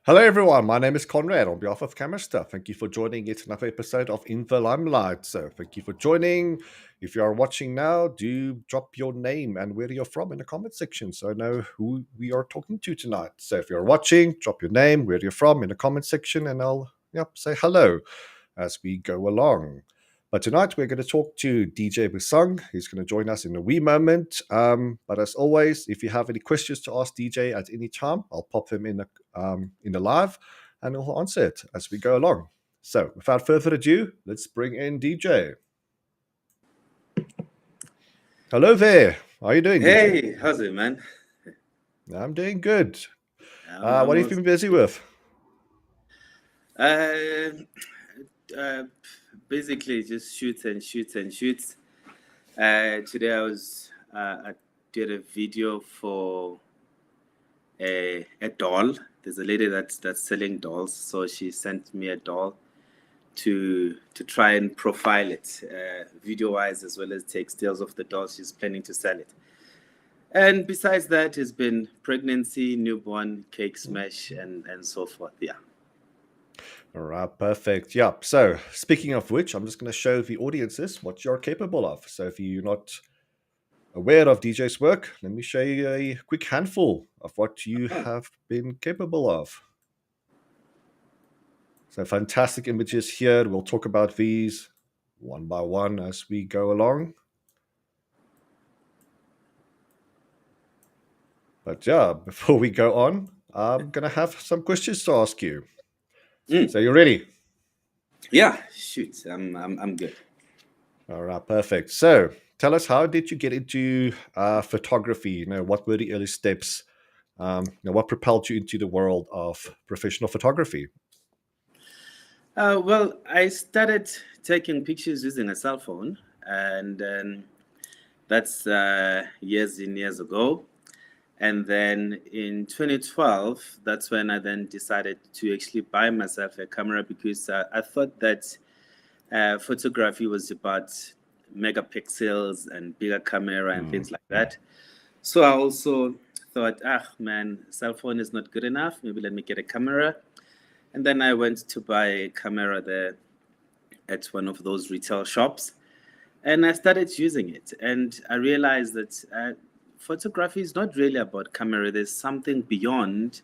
Hello, everyone. My name is Conrad on behalf of CameraStuff. Thank you for joining yet another episode of In the Limelight. So, thank you for joining. If you are watching now, do drop your name and where you're from in the comment section so I know who we are talking to tonight. So, if you're watching, drop your name, where you're from in the comment section, and I'll say hello as we go along. But tonight we're going to talk to Deejay Busang. He's going to join us in a wee moment. But as always, if you have any questions to ask Deejay at any time, I'll pop them in the live, and he'll answer it as we go along. So, without further ado, let's bring in Deejay. Hello there. How are you doing, Deejay? Hey, how's it, man? I'm doing good. I'm What have you also, been busy with? uh, uh, basically just shoot and shoot and shoot. Today I did a video for a doll. There's a lady that's selling dolls, so she sent me a doll to try and profile it, video wise as well as take stills of the doll. She's planning to sell it. And besides that, it's been pregnancy, newborn, cake smash, and so forth. Yeah. All right, perfect. Yeah. So, speaking of which, I'm just going to show the audiences what you're capable of. So, if you're not aware of Deejay's work, let me show you a quick handful of what you have been capable of. So, fantastic images here. We'll talk about these one by one as we go along. But yeah, before we go on, I'm going to have some questions to ask you. So, you ready? Yeah, shoot, I'm good. All right, perfect. So, tell us, how did you get into photography? What were the early steps? What propelled you into the world of professional photography? Well, I started taking pictures using a cell phone, and that's years and years ago. And then in 2012, that's when I then decided to actually buy myself a camera because I thought that photography was about megapixels and bigger camera and things like that. So I also thought, man, cell phone is not good enough. Maybe let me get a camera. And then I went to buy a camera there at one of those retail shops. And I started using it. And I realized that photography is not really about camera. There's something beyond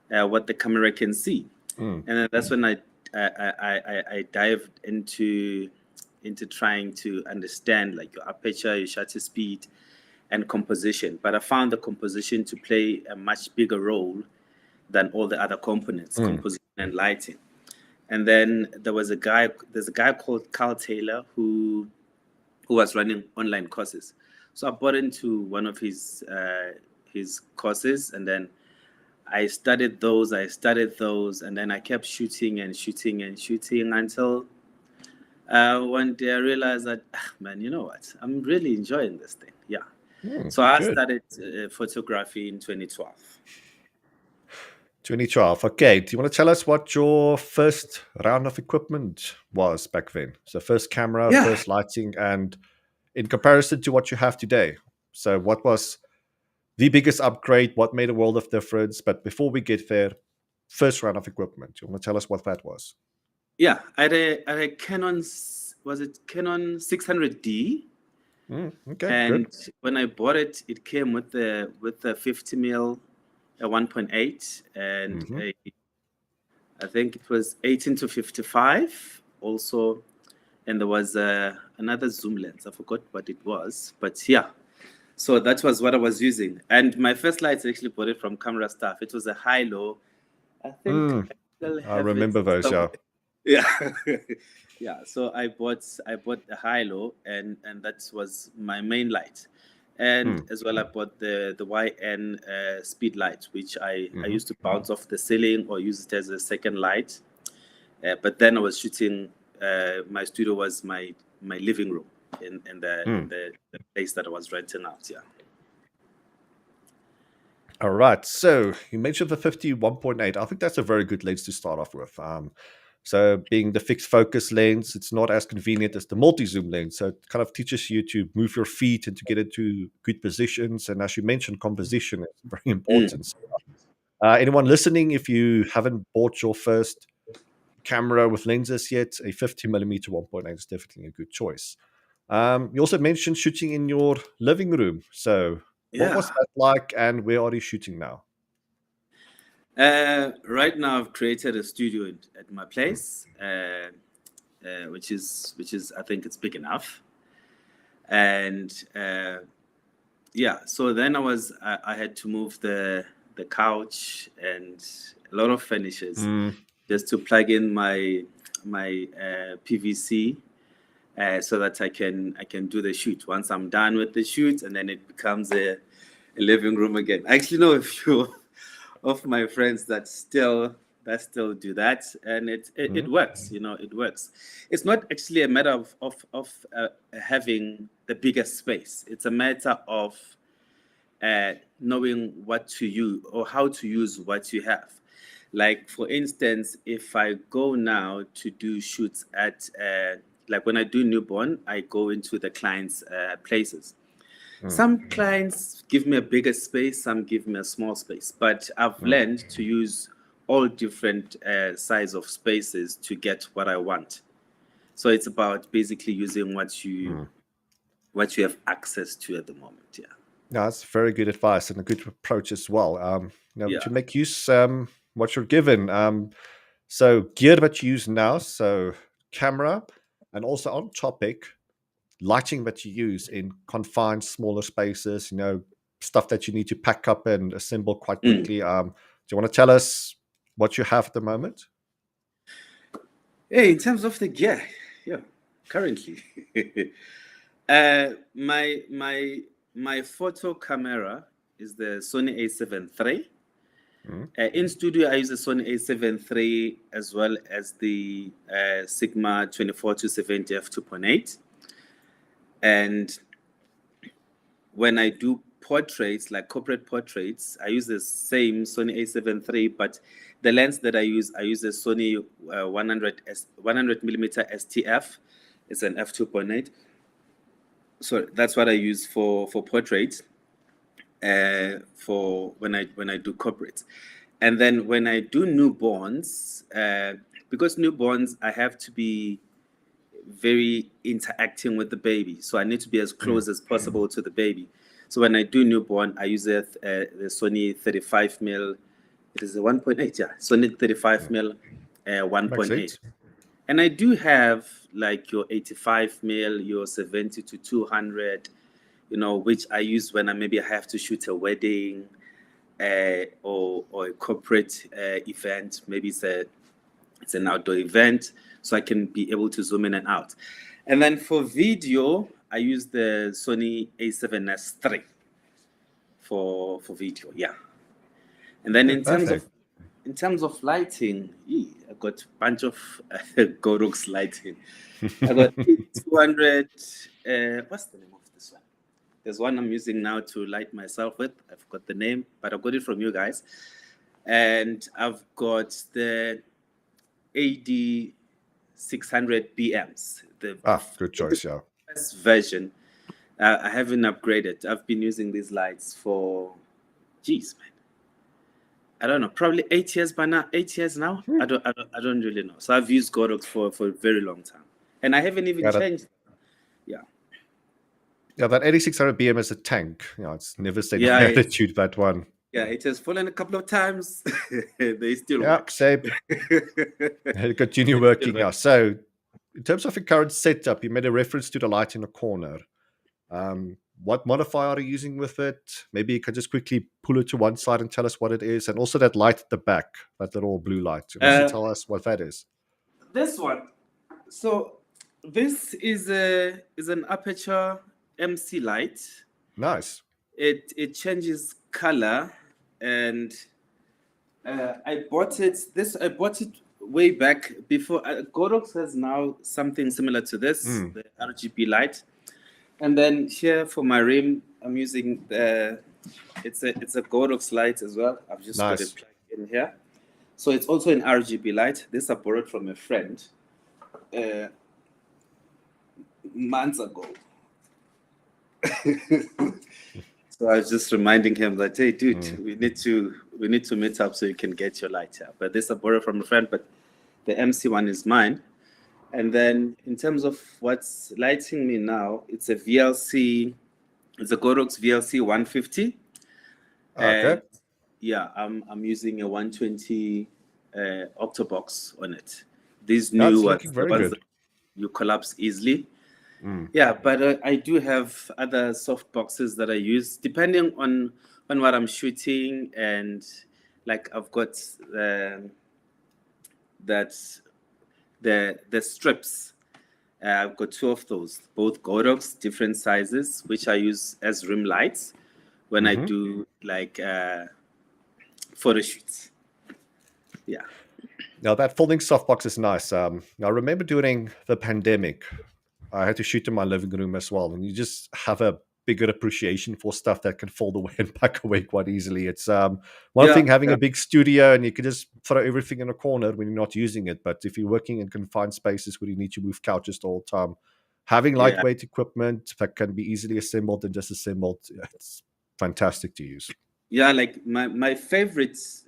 what the camera can see. And then that's when I dived into trying to understand like your aperture, your shutter speed, and composition. But I found the composition to play a much bigger role than all the other components, composition and lighting. And then there's a guy called Carl Taylor who was running online courses. So I bought into one of his courses, and then I studied those, and then I kept shooting and shooting and shooting until one day I realized that, man, you know what? I'm really enjoying this thing. Yeah. So I started photography in 2012. 2012. Okay. Do you want to tell us what your first round of equipment was back then? So, first camera, first lighting, and in comparison to what you have today. So, what was the biggest upgrade? What made a world of difference? But before we get there, first round of equipment. You want to tell us what that was? Yeah, I had a Canon. Was it Canon 600D? Okay, And good. when I bought it, it came with the 50 mil, a 1.8, and I think it was 18 to 55 also, and there was another zoom lens. I forgot what it was, but yeah. So that was what I was using, and my first lights actually bought it from CameraStuff. It was a high-low. I think I still I have it remember those. somewhere. Yeah. Yeah. Yeah, so I bought a high-low, and that was my main light, and as well I bought the YN speed light, which I used to bounce off the ceiling or use it as a second light. But then I was shooting. My studio was my living room in the place that I was renting out. Yeah. All right. So you mentioned the 51.8. I think that's a very good lens to start off with. So being the fixed focus lens, it's not as convenient as the multi-zoom lens. So it kind of teaches you to move your feet and to get into good positions. And as you mentioned, composition is very important. Anyone listening, if you haven't bought your first camera with lenses yet, a 50mm 1.8 is definitely a good choice. You also mentioned shooting in your living room. So what was Yeah. that like, and where are you shooting now? Right now, I've created a studio at my Mm. place, which is I think it's big enough, and yeah. So then I had to move the couch and a lot of furnitures Mm. just to plug in my PVC, so that I can do the shoot once I'm done with the shoot, and then it becomes a living room again. I actually know a few of my friends that still do that, and it Mm. works. It works. It's not actually a matter of having the biggest space. It's a matter of knowing what to use or how to use what you have. Like, for instance, if I go now to do shoots at like when I do newborn, I go into the client's places. Mm. Some clients give me a bigger space, some give me a small space, but I've Mm. learned to use all different size of spaces to get what I want. So it's about basically using Mm. what you have access to at the moment. Yeah. No, that's very good advice and a good approach as well. Yeah. To make use what you're given. So gear that you use now, so camera, and also on topic, lighting that you use in confined smaller spaces, stuff that you need to pack up and assemble quite Mm. quickly. Do you want to tell us what you have at the moment? Hey, in terms of the gear, yeah, currently, my photo camera is the Sony A7 III. Mm. In studio, I use the Sony A7 III as well as the Sigma 24-70 f2.8. And when I do portraits, like corporate portraits, I use the same Sony A7 III, but the lens that I use a Sony 100 millimeter STF. It's an f2.8. So that's what I use for portraits, for when I do corporates. And then when I do newborns, because newborns, I have to be very interacting with the baby. So I need to be as Mm. close as possible to the baby. So when I do newborn, I use the Sony 35 mil. It is a 1.8, yeah. Sony 35 mil, Makes 1.8. sense. And I do have like your 85 mil, your 70 to 200, which I use when maybe I have to shoot a wedding, or a corporate event. Maybe it's an outdoor event, so I can be able to zoom in and out. And then for video, I use the Sony A7S III for video. Yeah. And then Yeah, perfect. in terms of lighting, I got a bunch of Godox lighting. I got 200. What's the name of this one? There's one I'm using now to light myself with. I forgot the name, but I got it from you guys. And I've got the AD 600 BMs, the Good choice. Yeah. first version. I haven't upgraded. I've been using these lights for, geez, man, I don't know, probably 8 years by now. 8 years now. Hmm. I don't really know. So I've used Godox for a very long time, and I haven't even Yeah, that changed. Yeah. yeah, that 8600 BM is a tank. It's never stayed Yeah. my attitude, that one. Yeah, it has fallen a couple of times. They still Yeah, work. same. Continue working. Yeah. So, in terms of your current setup, you made a reference to the light in the corner. What modifier are you using with it? Maybe you can just quickly pull it to one side and tell us what it is, and also that light at the back, that little blue light. You must tell us what that is. This one. So this is an aperture MC light. Nice. It changes color, and I bought it. I bought it way back before. Godox has now something similar to this, Mm. the RGB light. And then here for my rim, I'm using the. It's a Godox light as well. I've just got it Nice. plugged in here. So it's also an RGB light. This I borrowed from a friend months ago. So I was just reminding him that, hey, dude, Mm. we need to meet up so you can get your light here. But this I borrow from a friend, but the MC one is mine. And then in terms of what's lighting me now, it's a VLC, it's a Godox VLC 150, Okay. and yeah, I'm using a 120 octobox on it. These new That's ones, looking the very ones that good. you collapse easily. Mm. Yeah, but I do have other soft boxes that I use depending on what I'm shooting, and like I've got that the strips. I've got two of those, both Godox, different sizes, which I use as rim lights when I Hmm. do like photo shoots. Yeah. Now that folding softbox is nice. I remember during the pandemic, I had to shoot in my living room as well, and you just have a bigger appreciation for stuff that can fold away and pack away quite easily. It's one Yeah. thing having Yeah. a big studio and you can just throw everything in a corner when you're not using it, but if you're working in confined spaces where you need to move couches all the time, having Yeah. lightweight equipment that can be easily assembled and disassembled, it's fantastic to use. Yeah. Like my favorites,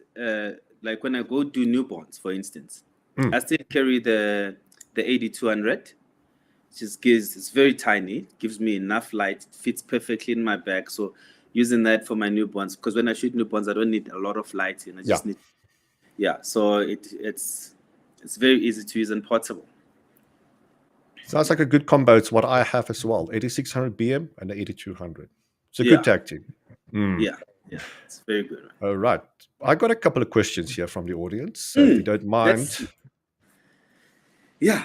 like when I go do newborns, for instance, I Mm. still carry the 8200. Just gives it's very tiny, gives me enough light, fits perfectly in my bag. So using that for my newborns, because when I shoot newborns, I don't need a lot of lighting. I Yeah. just need, yeah. So it's very easy to use and portable. Sounds like a good combo. It's what I have as well, 8600 BM and the 8200. It's a good Yeah, tag team. Mm. yeah, yeah. It's very good. All right. I got a couple of questions here from the audience. So if you Hmm. don't Let's mind, see. Yeah,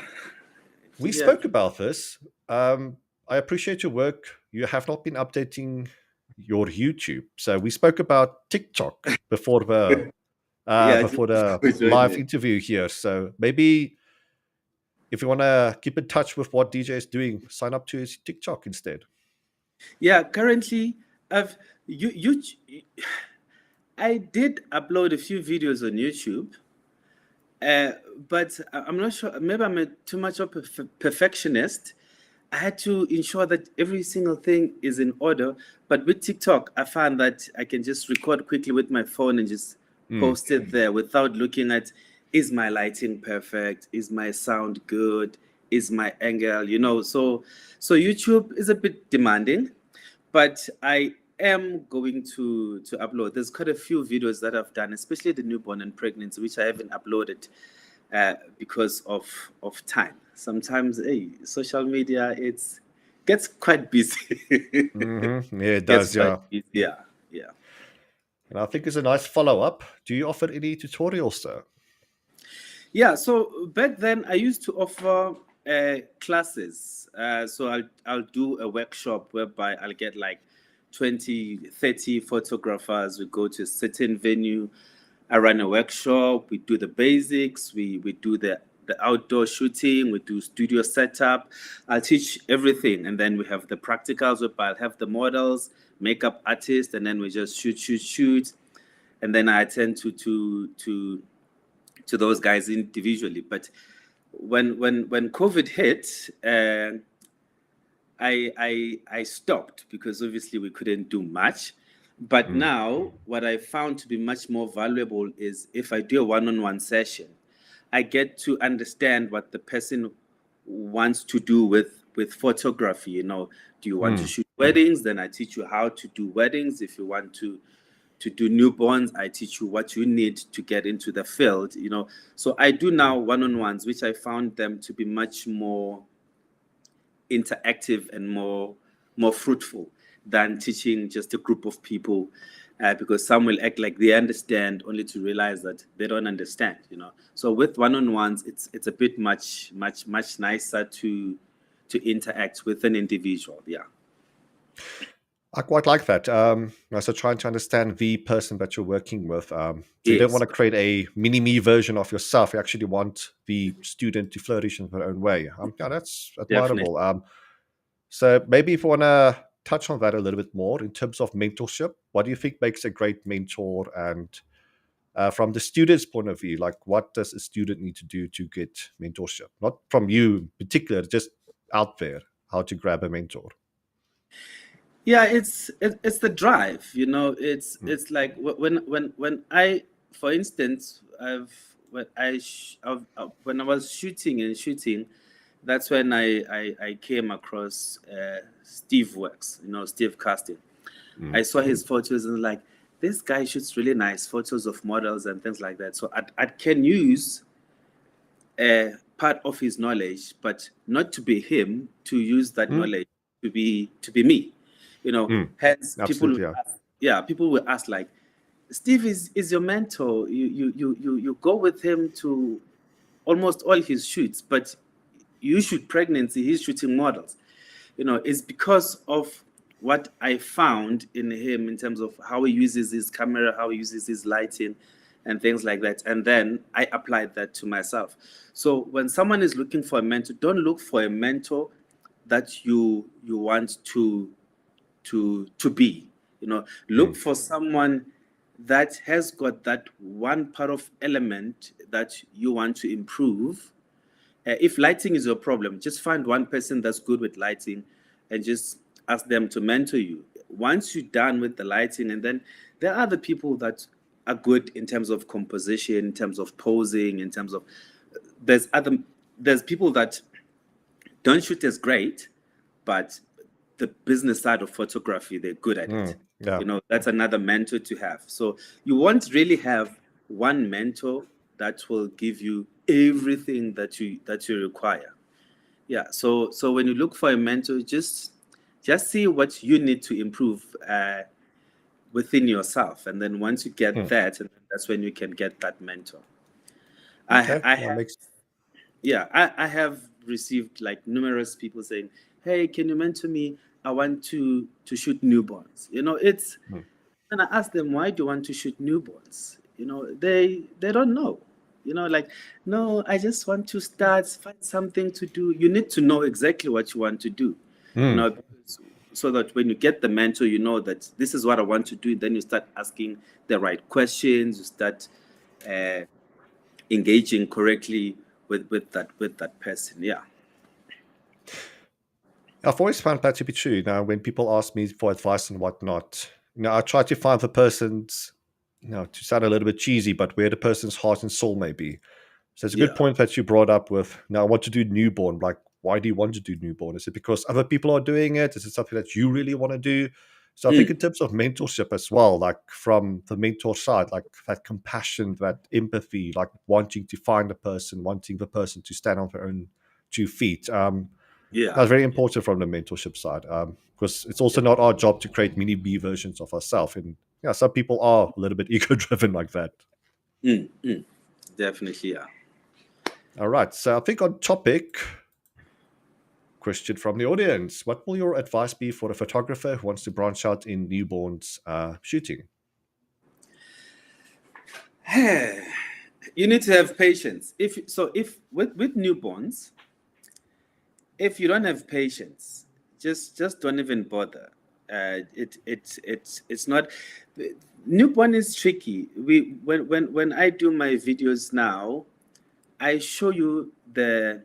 we yeah, spoke about this. I appreciate your work. You have not been updating your YouTube. So we spoke about TikTok yeah. before Just the join live it. interview here. So maybe if you want to keep in touch with what DJ is doing, sign up to his TikTok instead. Yeah, currently, I've you I did upload a few videos on YouTube. Uh, but I'm not sure. Maybe I'm too much of a perfectionist. I had to ensure that every single thing is in order. But with TikTok, I found that I can just record quickly with my phone and just Mm. post it there without looking at, is my lighting perfect? Is my sound good? Is my angle? So YouTube is a bit demanding, but I am going to upload. There's quite a few videos that I've done, especially the newborn and pregnancy, which I haven't uploaded because of time. Sometimes, hey, social media it's gets quite busy. Yeah, it Gets does. quite Yeah. busy. Yeah, yeah. And I think it's a nice follow up. Do you offer any tutorials, though? Yeah, so back then I used to offer classes. So I'll do a workshop whereby I'll get like 20, 30 photographers. We go to a certain venue. I run a workshop. We do the basics. We do the outdoor shooting. We do studio setup. I'll teach everything. And then we have the practicals whereby I'll have the models, makeup artists, and then we just shoot, shoot, shoot. And then I attend to those guys individually. But when COVID hit, I stopped because obviously we couldn't do much. But Mm. now what I found to be much more valuable is if I do a one-on-one session, I get to understand what the person wants to do with photography. Do you want to Mm. shoot weddings? Then I teach you how to do weddings. If you want to do newborns, I teach you what you need to get into the field. So I do now one-on-ones, which I found them to be much more interactive and more fruitful than teaching just a group of people, because some will act like they understand only to realize that they don't understand. So with one-on-ones, it's a bit much nicer to interact with an individual. Yeah. I quite like that. So trying to understand the person that you're working with. So you don't want Yes, to create a mini me version of yourself. You actually want the student to flourish in their own way. Yeah, that's definitely. admirable. So maybe if you want to touch on that a little bit more in terms of mentorship, what do you think makes a great mentor? And from the student's point of view, like what does a student need to do to get mentorship? Not from you in particular, just out there, how to grab a mentor. Yeah, it's the drive, you know. Mm, It's like when I, for instance, when I was shooting, that's when I came across Steve Works, you know, Steve Casting. mm, I saw his photos and like, this guy shoots really nice photos of models and things like that. So I can use part of his knowledge, but not to be him, to use that mm, knowledge to be me. You know, mm. hence people will Absolutely, yeah. ask, yeah, people will ask like, Steve is your mentor. You go with him to almost all his shoots, but you shoot pregnancy, he's shooting models. You know, it's because of what I found in him in terms of how he uses his camera, how he uses his lighting, and things like that. And then I applied that to myself. So when someone is looking for a mentor, don't look for a mentor that you want to be. You know, look Mm, for someone that has got that one part of element that you want to improve. If lighting is your problem, just find one person that's good with lighting and just ask them to mentor you. Once you're done with the lighting, and then there are other people that are good in terms of composition, in terms of posing, in terms of there's other there's people that don't shoot as great, but the business side of photography, they're good at it. yeah. You know, that's another mentor to have. So you won't really have one mentor that will give you everything that you require. Yeah. So when you look for a mentor, just see what you need to improve within yourself, and then once you get Mm. that, and then that's when you can get that mentor. Okay, I that have makes. Yeah, I have received like numerous people saying, "Hey, can you mentor me? I want to shoot newborns." You know, it's Mm, and I ask them, "Why do you want to shoot newborns?" You know, they don't know. You know, like, no, I just want to start, find something to do. You need to know exactly what you want to do. You mm. know, so that when you get the mentor, you know that this is what I want to do. Then you start asking the right questions. You start uh, engaging correctly with that person. Yeah. I've always found that to be true. Now, when people ask me for advice and whatnot, I try to find the person's, to sound a little bit cheesy, but where the person's heart and soul may be. So it's a good Yeah. point that you brought up with, now I want to do newborn. Like, why do you want to do newborn? Is it because other people are doing it? Is it something that you really want to do? So I think Mm. in terms of mentorship as well, like from the mentor side, like that compassion, that empathy, like wanting to find a person, wanting the person to stand on their own 2 feet. Yeah. That's very important from the mentorship side, because it's also Yeah. not our job to create mini me versions of ourselves. And yeah, some people are a little bit ego driven like that. Mm. Mm. Definitely. Yeah. All right. So I think on topic, question from the audience: what will your advice be for a photographer who wants to branch out in newborns shooting? You need to have patience. If with newborns, if you don't have patience, just don't even bother. It's not. Newborn is tricky. When I do my videos now, I show you the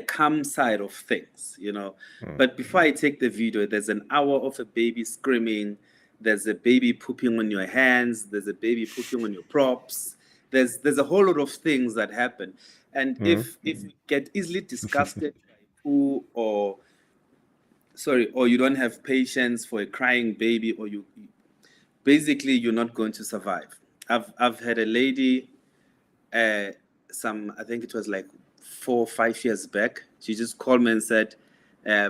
calm side of things, you know. Mm, But before I take the video, there's an hour of a baby screaming. There's a baby pooping on your hands. There's a baby pooping on your props. There's a whole lot of things that happen, and mm, if you get easily disgusted by poo, or sorry, or you don't have patience for a crying baby, or you basically you're not going to survive. I've had a lady uh, I think it was like 4 or 5 years back. She just called me and said,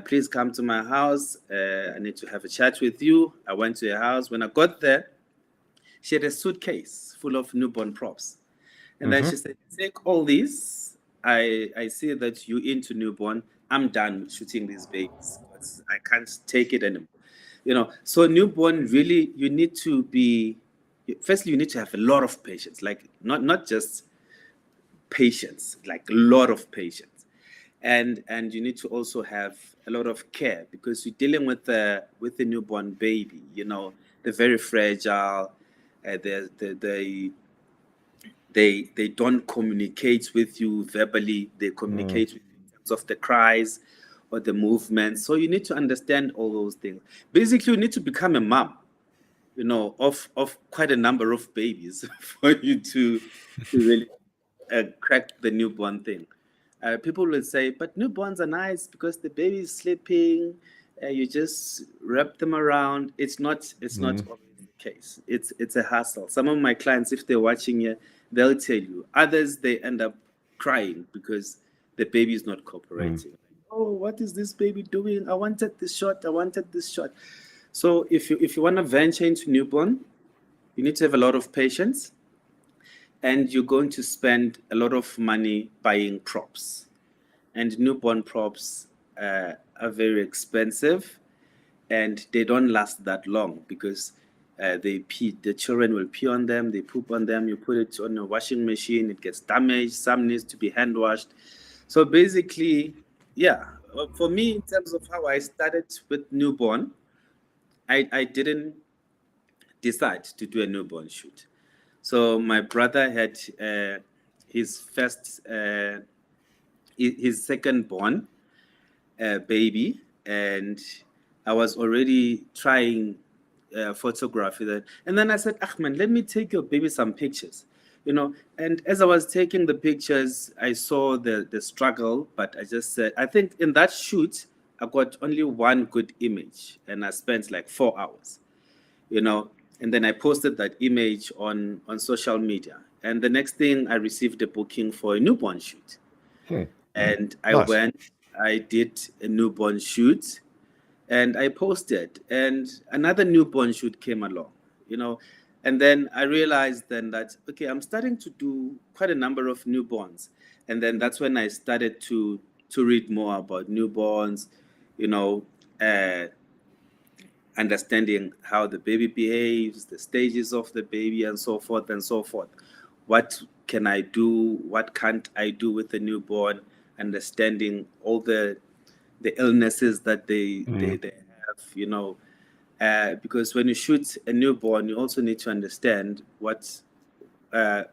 "Please come to my house. I need to have a chat with you." I went to her house. When I got there, she had a suitcase full of newborn props, and then mm-hmm. she said, "Take all these. I see that you're into newborn. I'm done with shooting these babies because I can't take it anymore." You know, so newborn really, you need to be. Firstly, you need to have a lot of patience, like not just patience, like a lot of patience, and you need to also have a lot of care because you're dealing with the newborn baby. You know, they're very fragile. They don't communicate with you verbally. They Mm, communicate with you in terms of the cries or the movements. So you need to understand all those things. Basically, you need to become a mom, of quite a number of babies for you to really crack the newborn thing. People will say, but newborns are nice because the baby is sleeping. You just wrap them around. It's not. It's not Mm. always the case. It's a hassle. Some of my clients, if they're watching here, they'll tell you. Others, they end up crying because the baby is not Mm. cooperating. Oh, what is this baby doing? I wanted this shot. I wanted this shot. So if you want to venture into newborn, you need to have a lot of patience, and you're going to spend a lot of money buying props. And newborn props are very expensive, and they don't last that long because they pee. The children will pee on them, they poop on them. You put it on a washing machine, it gets damaged. Some needs to be hand washed. So basically, yeah. For me, in terms of how I started with newborn, I didn't decide to do a newborn shoot. So my brother had his first, his second born baby, and I was already trying photography then. And then I said, Ahmed, let me take your baby some pictures. And as I was taking the pictures, I saw the struggle, but I just said, I think in that shoot, I got only one good image, and I spent like 4 hours, you know and then I posted that image on social media, and the next thing I received a booking for a newborn shoot. Hmm. And I Nice. went, I did a newborn shoot, and I posted, and another newborn shoot came along, you know and then I realized then that, okay, I'm starting to do quite a number of newborns. And then that's when I started to read more about newborns, you know uh, understanding how the baby behaves, the stages of the baby, and so forth and so forth. What can I do? What can't I do with the newborn? Understanding all the illnesses that Mm. they have, because when you shoot a newborn, you also need to understand uh,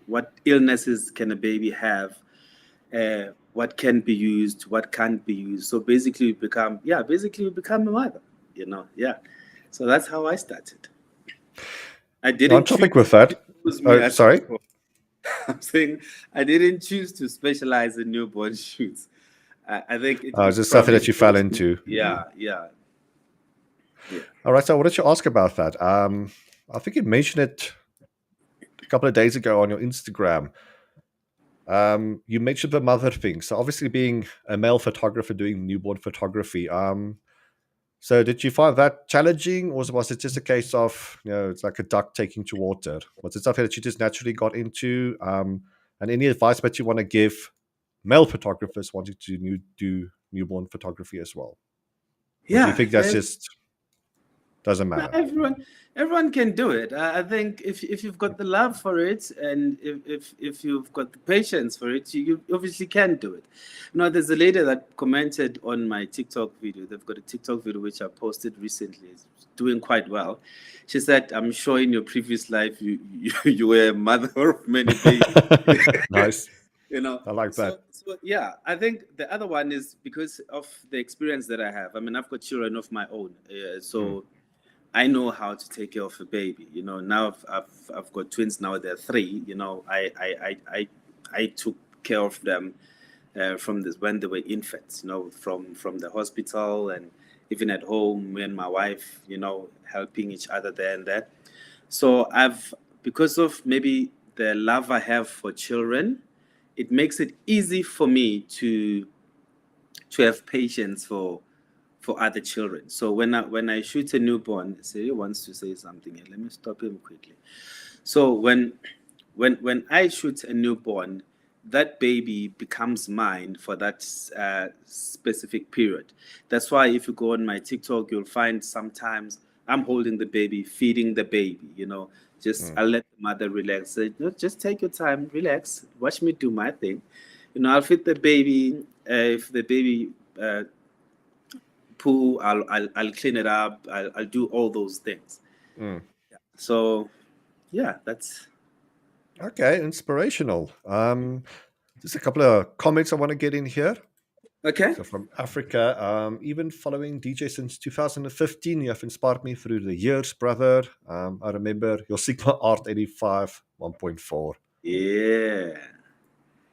what illnesses can a baby have, what can be used, what can't be used. So basically you become a mother, yeah. So that's how I started. I On didn't choose topic with that. choose me Oh, as sorry. I'm saying I didn't choose to specialize in newborn shoots. I think Is it this something probably that you fell chose me. into? Yeah, yeah, yeah. All right. So I wanted to ask about that. I think you mentioned it a couple of days ago on your Instagram. You mentioned the mother thing. So obviously, being a male photographer doing newborn photography. So did you find that challenging, or was it just a case of it's like a duck taking to water? Was it something that you just naturally got into? And any advice that you want to give male photographers wanting to do newborn photography as well, or do you Yeah, think that's just doesn't no, matter? everyone can do it. I think if you've got the love for it, and if you've got the patience for it, you obviously can do it. There's a lady that commented on my TikTok video. They've got a TikTok video which I posted recently. It's doing quite well. She said, "I'm sure in your previous life you were a mother of many babies." Nice. you know I like that. so yeah, I think the other one is because of the experience that I have. I mean, I've got children of my own, Mm, so I know how to take care of a baby. Now I've got twins. Now they're three. I took care of them from this when they were infants. From the hospital, and even at home, me and my wife. Helping each other there and there. So because of maybe the love I have for children, it makes it easy for me to have patience for other children. So when I shoot a newborn, say he wants to say something here. Let me stop him quickly. So when I shoot a newborn, that baby becomes mine for that specific period. That's why if you go on my TikTok, you'll find sometimes I'm holding the baby, feeding the baby. Just mm. I'll let the mother relax. Say, no, just take your time, relax, watch me do my thing. I'll feed the baby. If the baby poo, I'll clean it up. I'll do all those things. Mm. So yeah, that's Okay, inspirational. Just a couple of comments I want to get in here. Okay. So from Africa, even following DJ since 2015, you have inspired me through the years, brother. I remember your Sigma Art 85 1.4. Yeah.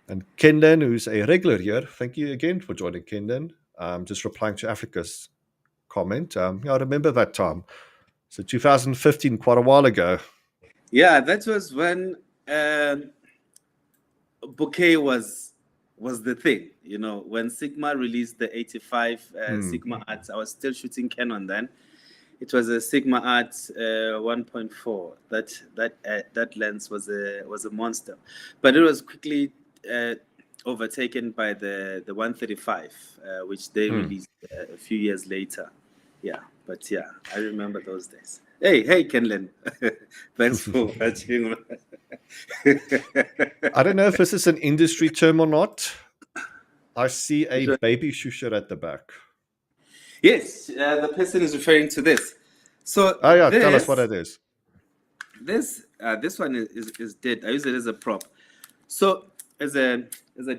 And Kendon, who's a regular here, thank you again for joining, Kendon. Just replying to Africa's comment. Yeah, I remember that time. So 2015, quite a while ago. Yeah, that was when bouquet was the thing. You know, when Sigma released the 85 Sigma Art, I was still shooting Canon then. It was a Sigma Art 1.4. That lens was a monster, but it was quickly overtaken by the 135, which they released a few years later. Yeah, but yeah, I remember those days. Hey, Kenlen, thanks for watching. I don't know if this is an industry term or not. I see a baby shusher at the back. Yes, the person is referring to this. So Oh yeah, tell us what it is. this one is dead. I use it as a prop. So as a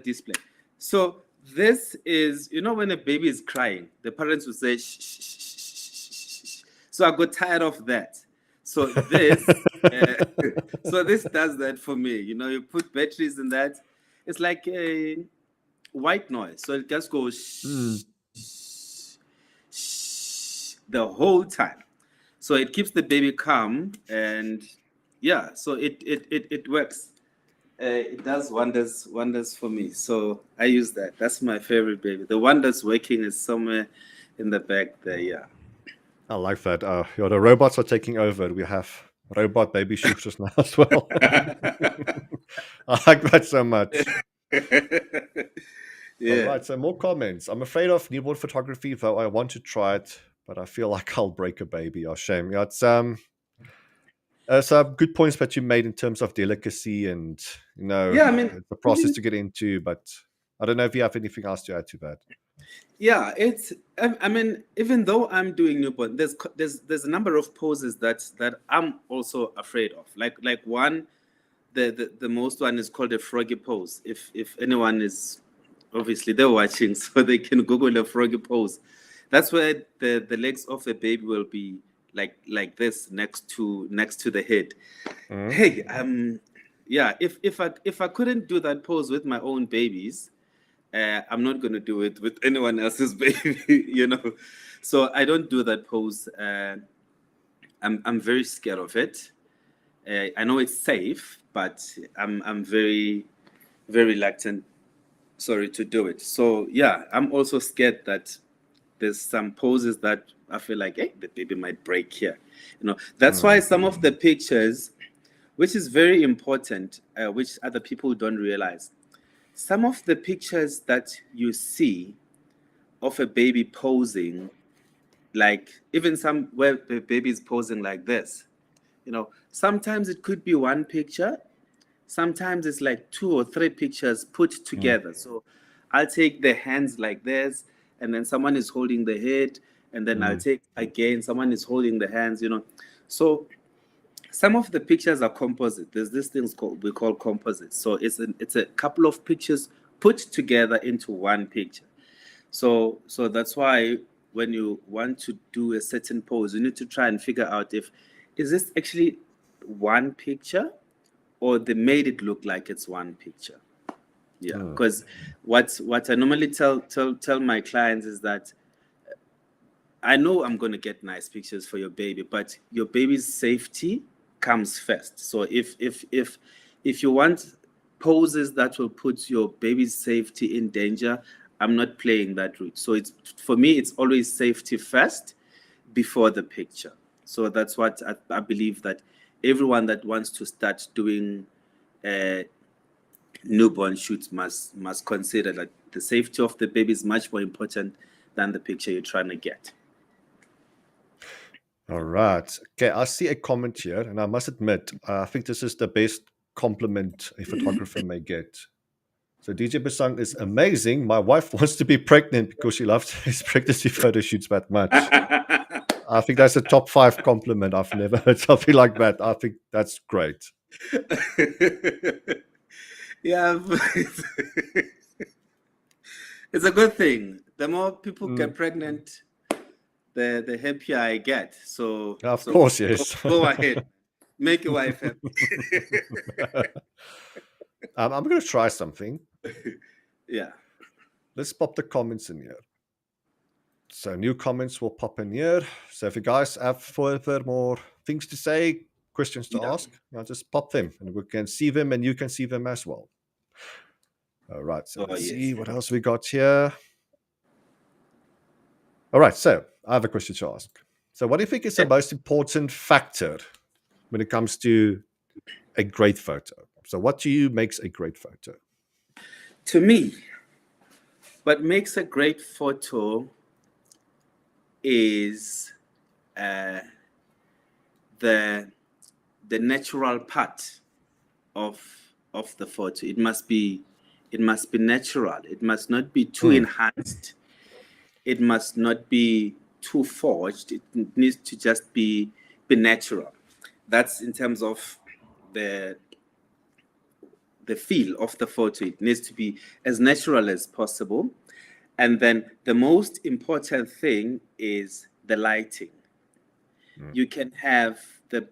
display. So this is, you know, when a baby is crying, the parents will say shh, shh, shh, shh, shh, shh, shh. So I got tired of that. So this so this does that for me. You know, you put batteries in that. It's like a white noise. So it just goes shh, shh, shh, the whole time. So it keeps the baby calm, and yeah, so it works. It does wonders for me. So I use that. That's my favorite baby. The one that's working is somewhere in the back there. Yeah. I like that. Yeah, the robots are taking over. We have robot baby shooters now as well. I like that so much. All Yeah. right, so more comments. I'm afraid of newborn photography, though I want to try it, but I feel like I'll break a baby. Oh, shame. Yeah, it's some good points that you made in terms of delicacy and Yeah. I mean, the process to get into. But I don't know if you have anything else to add to that. yeah. It's. I mean, even though I'm doing newborn, there's a number of poses that I'm also afraid of. Like one, the most one is called a froggy pose. If anyone is, obviously they're watching, so they can Google a froggy pose. That's where the legs of a baby will be like this next to the head. Mhm. Hey, yeah. If I couldn't do that pose with my own babies, I'm not going to do it with anyone else's baby. You know, so I don't do that pose. I'm very scared of it. I know it's safe, but I'm very reluctant. Sorry to do it. So yeah, I'm also scared that there's some poses that I feel like, hey, the baby might break here. You know, that's why some of the pictures, which is very important, which other people don't realize, some of the pictures that you see of a baby posing, like even some where the baby is posing like this, you know, sometimes it could be one picture, sometimes it's like two or three pictures put together. So I'll take the hands like this, and then someone is holding the head, and then I'll take again, someone is holding the hands, you know. So some of the pictures are composite. There's this thing we call composite. So it's a couple of pictures put together into one picture. So that's why when you want to do a certain pose, you need to try and figure out if is this actually one picture or they made it look like it's one picture. Yeah, because what I normally tell my clients is that I know I'm going to get nice pictures for your baby, but your baby's safety comes first. So if you want poses that will put your baby's safety in danger, I'm not playing that route. So it's for me, it's always safety first before the picture. So that's what I believe that everyone that wants to start doing newborn shoots must consider that the safety of the baby is much more important than the picture you're trying to get. All right. Okay, I see a comment here, and I must admit, I think this is the best compliment a photographer may get. So DJ Busang is amazing. My wife wants to be pregnant because she loves his pregnancy photo shoots that much. I think that's a top 5 compliment. I've never heard something like that. I think that's great. Yeah, It's a good thing. The more people Mm, get pregnant, the happier I get. So of so course, yes. go ahead, make your wife happy. I'm going to try something. Yeah. Let's pop the comments in here. So new comments will pop in here. So if you guys have further more things to say, questions to Yeah. ask, just pop them and we can see them and you can see them as well. All right, so Oh let's yes. see what else we got here. All right, so I have a question to ask. So what do you think is the Yeah. most important factor when it comes to a great photo? So what to you makes a great photo? To me, what makes a great photo is uh, the the natural part of the photo. It must be natural. It must not be too Hmm. enhanced. It must not be too forged. It needs to just be natural. That's in terms of the the feel of the photo. It needs to be as natural as possible. And then the most important thing is the lighting. Hmm. You can have the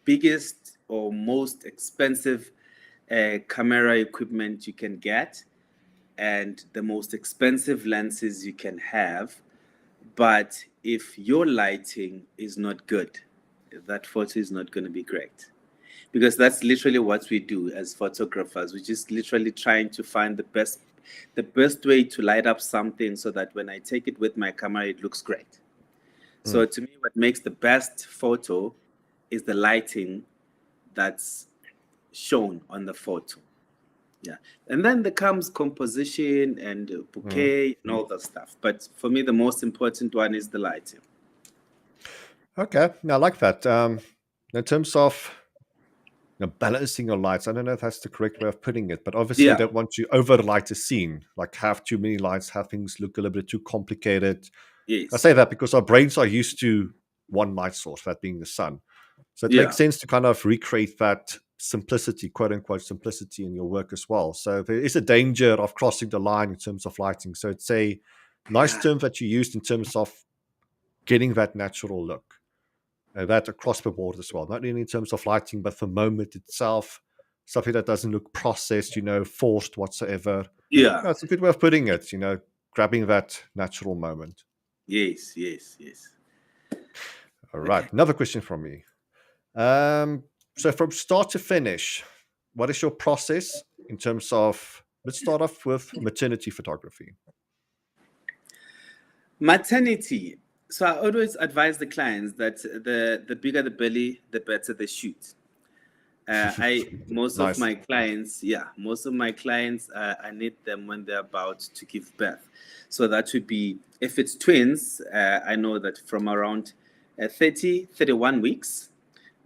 biggest or most expensive camera equipment you can get and the most expensive lenses you can have. But if your lighting is not good, that photo is not going to be great. Because that's literally what we do as photographers. We're just literally trying to find the best way to light up something so that when I take it with my camera, it looks great. Hmm. So to me, what makes the best photo is the lighting that's shown on the photo. Yeah. And then there comes composition and Hmm. bouquet and all that stuff. But for me, the most important one is the lighting. Okay, I like that. In terms of balancing your lights, I don't know if that's the correct way of putting it, but obviously you Yeah. don't want to overlight a scene, like have too many lights, have things look a little bit too complicated. I Yes. say that because our brains are used to one light source, that being the sun. So it makes Yeah. sense to kind of recreate that simplicity, quote unquote, simplicity in your work as well. So there is a danger of crossing the line in terms of lighting. So it's a nice Yeah. term that you used in terms of getting that natural look. That across the board as well, not only in terms of lighting, but the moment itself, something that doesn't look processed, forced whatsoever. Yeah. That's a good way of putting it, grabbing that natural moment. Yes. Yes. Yes. All right, Okay. another question from me. So from start to finish, what is your process in terms of, let's start off with maternity photography. Maternity. So I always advise the clients that the bigger the belly, the better the shoot. I most of Nice. my clients, yeah, most of my clients, I need them when they're about to give birth. So that would be if it's twins. I know that from around 30, 31 weeks,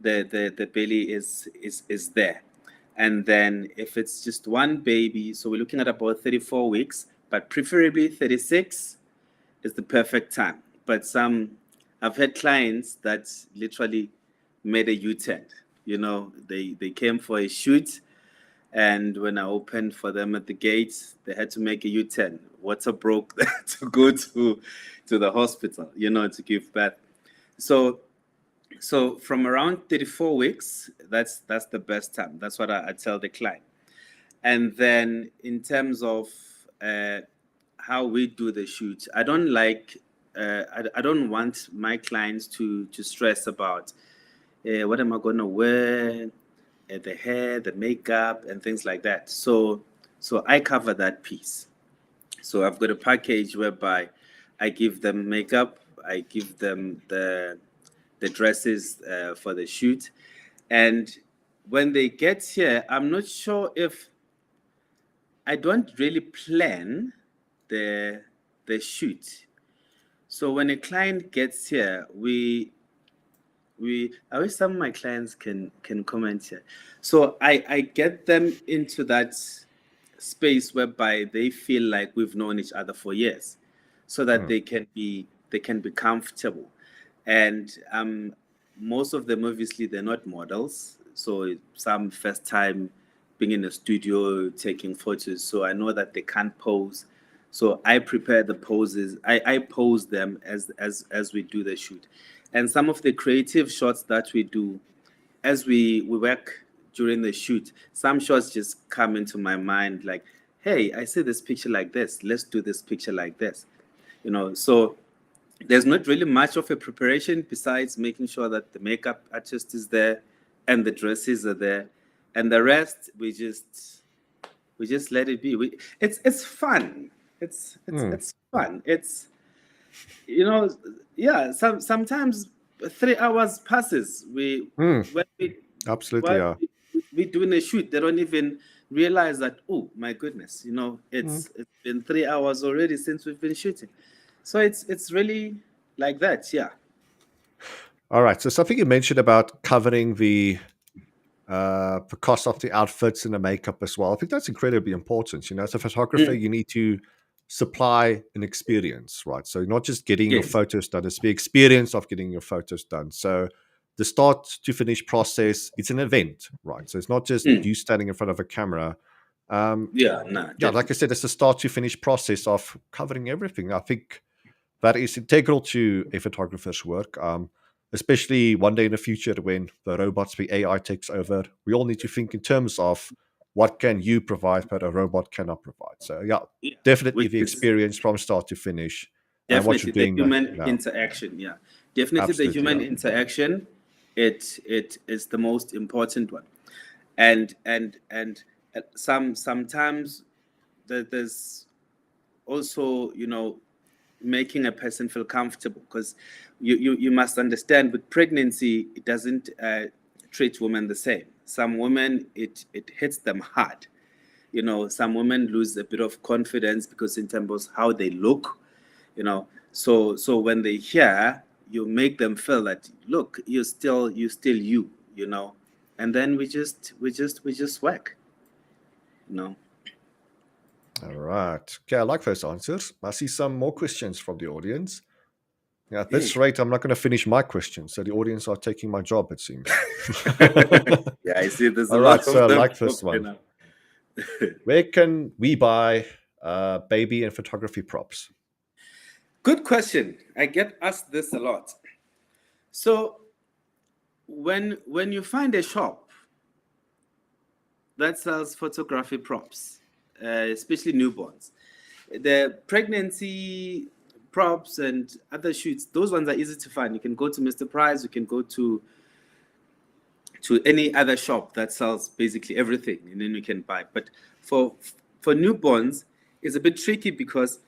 the belly is there, and then if it's just one baby, so we're looking at about 34 weeks, but preferably 36 is the perfect time. But I've had clients that literally made a U-turn. They came for a shoot, and when I opened for them at the gate, they had to make a U-turn. Water broke to go to the hospital, to give birth. So from around 34 weeks, that's the best time. That's what I tell the client. And then in terms of uh, how we do the shoot, I don't like I don't want my clients to stress about what am I going to wear, the hair, the makeup, and things like that. So I cover that piece. So I've got a package whereby I give them makeup, I give them the dresses for the shoot, and when they get here, I'm not sure if I don't really plan the shoot. So when a client gets here, we I wish some of my clients can comment here. So I get them into that space whereby they feel like we've known each other for years, so that Hmm. they can be comfortable. And most of them, obviously, they're not models, so some first time being in a studio taking photos, so I know that they can't pose. So I prepare the poses. I pose them as we do the shoot, and some of the creative shots that we do as we work during the shoot, some shots just come into my mind like, hey, I see this picture like this. Let's do this picture like this. So there's not really much of a preparation besides making sure that the makeup artist is there and the dresses are there, and the rest we just let it be. It's fun. It's fun. It's you know yeah. Sometimes 3 hours passes. When we Absolutely, while yeah. we doing a shoot, they don't even realize that. Oh my goodness, it's been 3 hours already since we've been shooting. So it's really like that, yeah. All right. So something you mentioned about covering the cost of the outfits and the makeup as well. I think that's incredibly important. As a photographer, Mm, you need to supply an experience, right? So not just getting your yes. photos done, it's the experience of getting your photos done. So the start to finish process, it's an event, right? So it's not just Mm, you standing in front of a camera. Um, yeah, nah, yeah, like I definitely. said, it's the start to finish process of covering everything. I think that is integral to a photographer's work. Especially one day in the future when the robots, the AI takes over, we all need to think in terms of what can you provide that a robot cannot provide. So yeah, Yeah, definitely which the is experience from start to finish, and what you're definitely the doing human now. interaction. Yeah, definitely the Absolutely, human yeah. interaction. It is the most important one, and sometimes there's also making a person feel comfortable, because you must understand, with pregnancy it doesn't treat women the same. Some women, it hits them hard. Some women lose a bit of confidence because in terms of how they look. So when they hear, you make them feel that, look, you still and then we just work. you know All right. Okay, I like those answers. I see some more questions from the audience. Yeah, at yeah. this rate, I'm not going to finish my questions, so the audience are taking my job, it seems. Yeah, I see there's a All right, lot so of I them like this popping one. up. Where can we buy baby and photography props? Good question. I get asked this a lot. So when you find a shop that sells photography props, especially newborns, the pregnancy props and other shoots, those ones are easy to find. You can go to Mr. Price, you can go to any other shop that sells basically everything, and then you can buy. But for newborns, it's a bit tricky because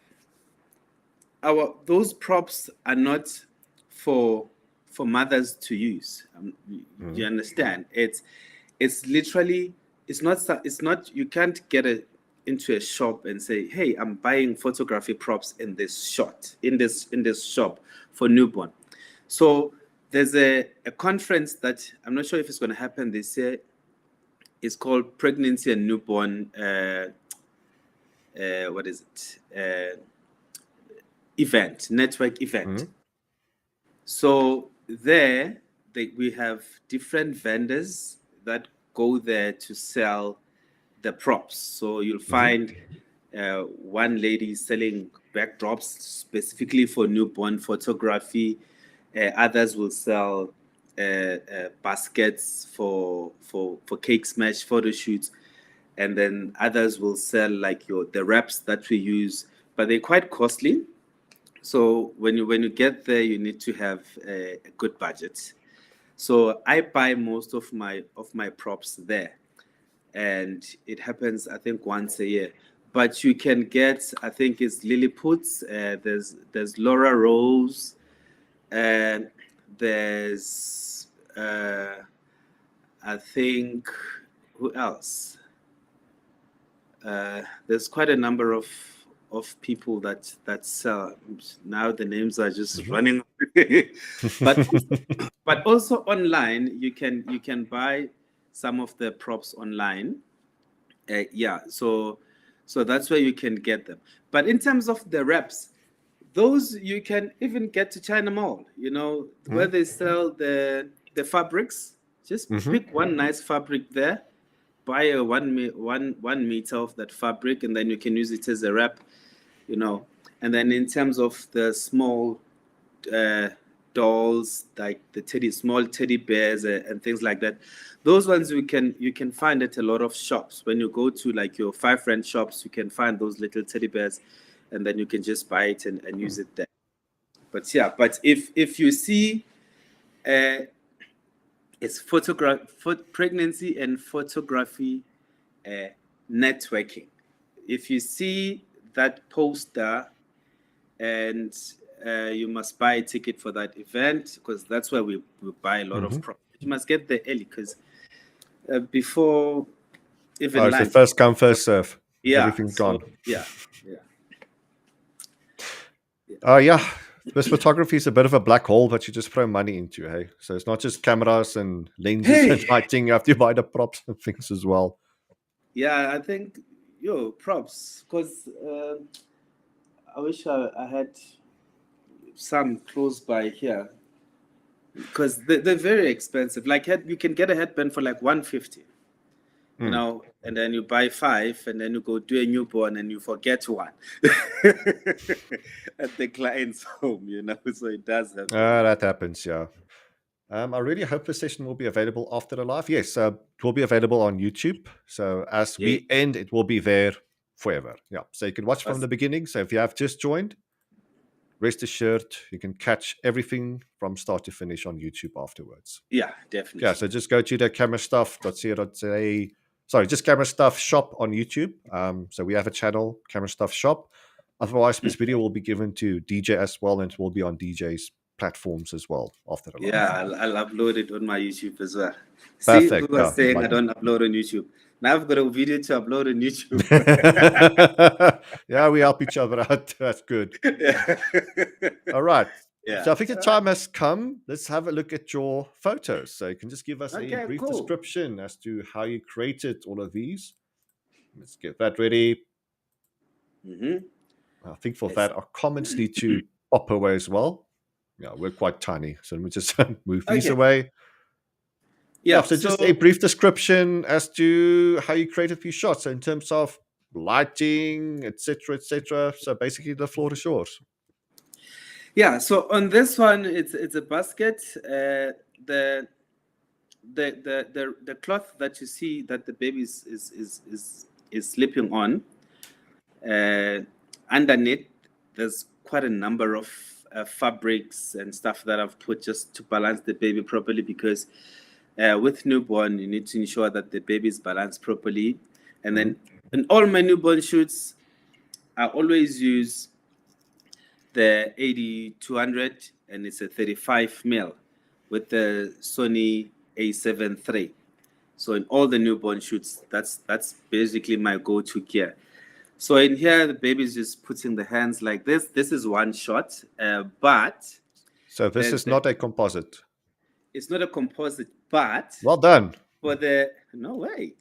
those props are not for mothers to use. You Mhm. understand? It's literally, it's not you can't get into a shop and say, hey, I'm buying photography props in this shop for newborn. So there's a conference that I'm not sure if it's going to happen this year. It's called Pregnancy and Newborn. What is it? Event, network event. Mhm. So there, we have different vendors that go there to sell the props. So you'll Mhm. find one lady selling backdrops specifically for newborn photography. Others will sell baskets for cake smash photo shoots, and then others will sell like the wraps that we use, but they're quite costly. So when you get there, you need to have a good budget. So I buy most of my props there, and it happens, I think, once a year. But you can get, I think it's Lilliput's. There's Laura Rose, and there's I think, who else? There's quite a number of people that sell. Now the names are just Mhm. running. but but also online, you can buy some of the props online. Yeah, so that's where you can get them. But in terms of the reps, those you can even get to China Mall. Where Mhm. they sell the fabrics. Just Mhm. pick one nice fabric there, buy a one meter of that fabric, and then you can use it as a wrap. you know. And then in terms of the small uh, dolls, like the small teddy bears and things like that, those ones you can find at a lot of shops. When you go to like your 5 Rand shops, you can find those little teddy bears, and then you can just buy it and use it there. But yeah, but if you see, it's pregnancy and photography uh, networking. If you see that poster, and you must buy a ticket for that event, because that's where we buy a lot of props. You must get there early, because before even it's the lunch. first come, first serve. Yeah. Everything's gone. Yeah. Yeah. This photography is a bit of a black hole that you just throw money into, hey? So it's not just cameras and lenses and lighting. You have to buy the props and things as well. Yeah, I think, props, because I wish I had some close by here, because they're very expensive. Like, you can get a headband for like 150, you know, and then you buy 5, and then you go do a newborn and you forget one at the client's home, you know. So it does happen. That happens, yeah. I really hope the session will be available after the live. Yes, it will be available on YouTube. So as we end, it will be there forever. Yeah. So you can watch from the beginning. So if you have just joined, rest assured you can catch everything from start to finish on YouTube afterwards. Yeah, definitely. Yeah. So just go to the camerastuff.co.za. Sorry, just CameraStuff shop on YouTube. So we have a channel, CameraStuff shop. Otherwise, this video will be given to Deejay as well, and it will be on Deejay's platforms as well after the live. Yeah, I'll upload it on my YouTube as well. Perfect. See, who was saying I don't upload on YouTube? Now I've got a video to upload on YouTube. Yeah, we help each other out. That's good. All right. Yeah. So I think the time has come. Let's have a look at your photos. So you can just give us a brief description as to how you created all of these. Let's get that ready. I think for that, our comments need to pop away as well. Yeah, we're quite tiny. So let me just move these away. Yeah, so just a brief description as to how you created these shots. So in terms of lighting, etc., etc. So basically, the floor is yours. Yeah. So on this one, it's a basket. The cloth that you see that the baby is sleeping on. Underneath, there's quite a number of fabrics and stuff that I've put just to balance the baby properly, because with newborn, you need to ensure that the baby is balanced properly. And then in all my newborn shoots, I always use the 80-200, and it's a 35mm with the Sony A7 III. So in all the newborn shoots, that's basically my go-to gear. So in here, the baby is just putting the hands like this. This is one shot, but... So this is not a composite. It's not a composite, but... Well done. For the... No, wait.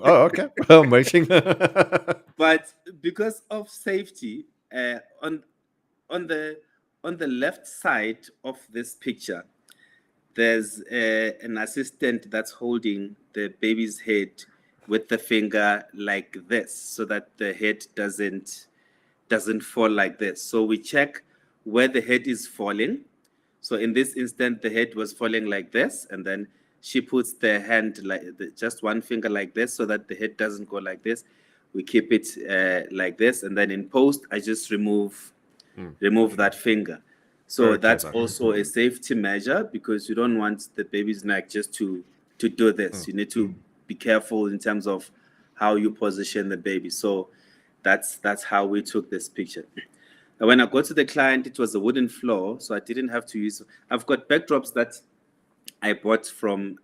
Oh, okay. I'm waiting. But because of safety, on the left side of this picture, there's an assistant that's holding the baby's head with the finger like this, so that the head doesn't fall like this. So we check where the head is falling. So in this instant, the head was falling like this, and then she puts the hand just one finger like this, so that the head doesn't go like this. We keep it like this, and then in post, I just remove that finger. So very that's clever. Also a safety measure, because you don't want the baby's neck just to do this. You need to be careful in terms of how you position the baby. So that's how we took this picture. And when I got to the client, it was a wooden floor, so I didn't have to use... I've got backdrops that I bought from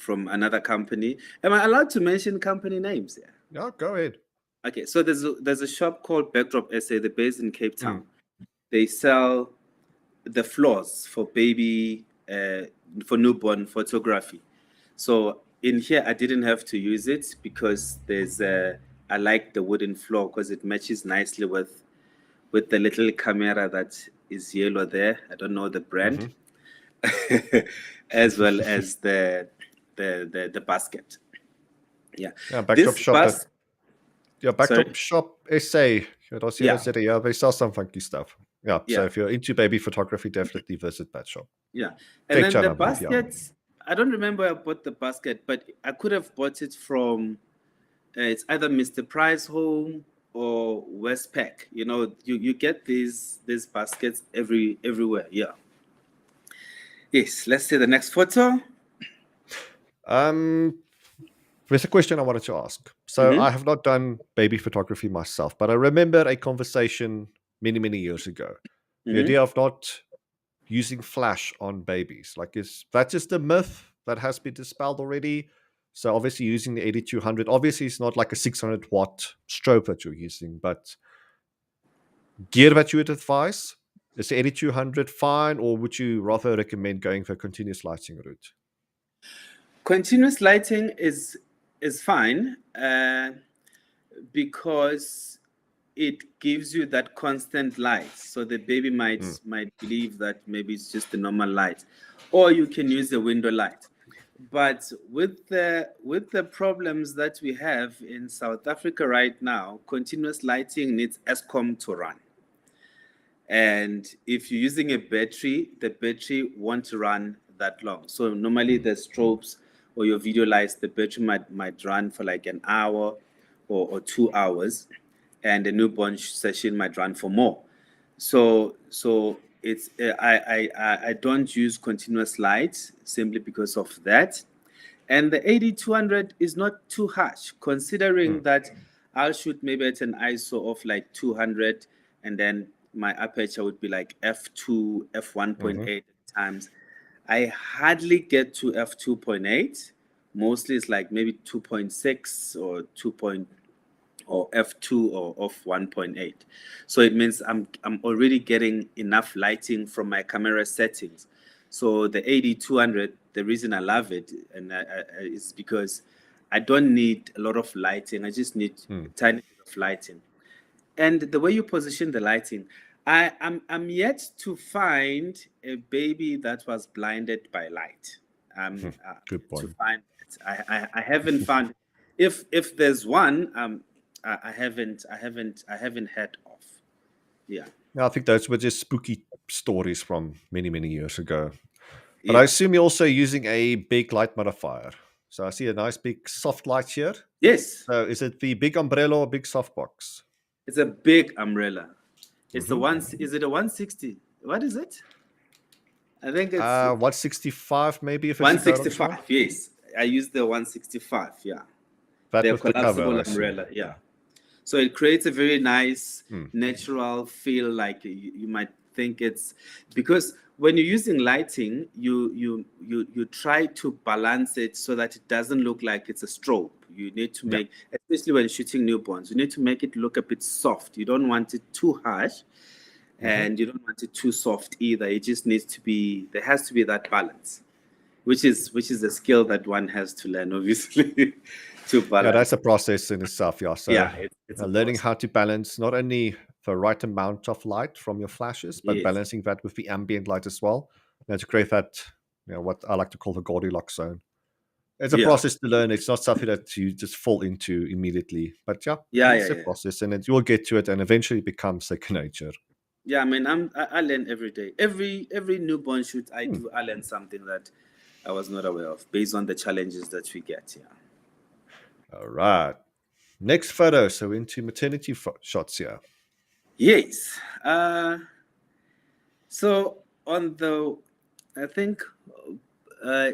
another company. Am I allowed to mention company names? Yeah. No, go ahead. Okay, so there's a shop called Backdrop SA. They're based in Cape Town. They sell the floors for baby, for newborn photography. So in here, I didn't have to use it, because I like the wooden floor, because it matches nicely with the little camera that is yellow there. I don't know the brand. As well as the basket. Yeah. Backdrop shop. Yeah, So Backdrop Shop SA. That's yeah, here. Yeah, they sell some funky stuff. Yeah, so yeah, if you're into baby photography, definitely visit that shop. yeah. And Take then the China, babe, yeah. baskets, I don't remember I bought the basket, but I could have bought it from it's either Mr. Price Home or Westpac. You know, you get these baskets everywhere. Yeah. Yes. Let's see the next photo. Um, there's a question I wanted to ask. So Mm-hmm. I have not done baby photography myself, but I remember a conversation many, many years ago. The Mm-hmm. idea of not using flash on babies. Like, is that just a myth that has been dispelled already? So obviously using the 8200, obviously it's not like a 600-watt strobe that you're using, but gear that you would advise? Is the 8200 fine, or would you rather recommend going for a continuous lighting route? Continuous lighting is fine because it gives you that constant light. So the baby Mm. might believe that maybe it's just the normal light, or you can use the window light. But with the problems that we have in South Africa right now, continuous lighting needs ESCOM to run. And if you're using a battery, the battery won't run that long. So normally the strobes or your video lights, the battery might run for like an hour or 2 hours, and the newborn session might run for more. So it's I don't use continuous lights simply because of that. And the 8200 is not too harsh, considering Mm. that I'll shoot maybe at an ISO of like 200, and then my aperture would be like f2, Mm-hmm. f1.8 times. I hardly get to f2.8. Mostly it's like maybe 2.6 or 2. Or f2 or of 1.8. So it means I'm already getting enough lighting from my camera settings. So the 8200, the reason I love it is because I don't need a lot of lighting. I just need a Mm. tiny bit of lighting. And the way you position the lighting, I'm yet to find a baby that was blinded by light. Good To point. find it, I haven't found. If there's one, I haven't heard of. Yeah, Yeah, I think those were just spooky stories from many, many years ago. But I yeah, assume you're also using a big light modifier. So I see a nice big soft light here. yes. So is it the big umbrella or big softbox? It's a big umbrella. It's the Mm-hmm. one. Is it a 160? What is it? I think it's 165 maybe if it's a Godox one. 165. Yes, I use the 165. Yeah. That The with the cover, collapsible I assume. umbrella. Yeah. So it creates a very nice Mm. natural feel, like you might think it's because when you're using lighting, you try to balance it so that it doesn't look like it's a strobe. You need to Yeah. make, especially when shooting newborns, you need to make it look a bit soft. You don't want it too harsh, Mm-hmm. and you don't want it too soft either. It just needs to be, there has to be that balance, which is a skill that one has to learn, obviously, to Yeah, balance. that's a process in itself. Yeah. So Yeah, it's a learning process. how to balance not only the right amount of light from your flashes, but Yes. balancing that with the ambient light as well. To create that, what I like to call the Goldilocks zone. It's a Yeah. process to learn. It's not something that you just fall into immediately. But yeah, Yeah, yeah, it's a yeah. process, and you will get to it, and eventually become second nature. Yeah, I mean, I learn every day. Every newborn shoot I Hmm. do, I learn something that I was not aware of based on the challenges that we get. Yeah. All right. Next photo. So into maternity shots here. Yes. So on the, I think,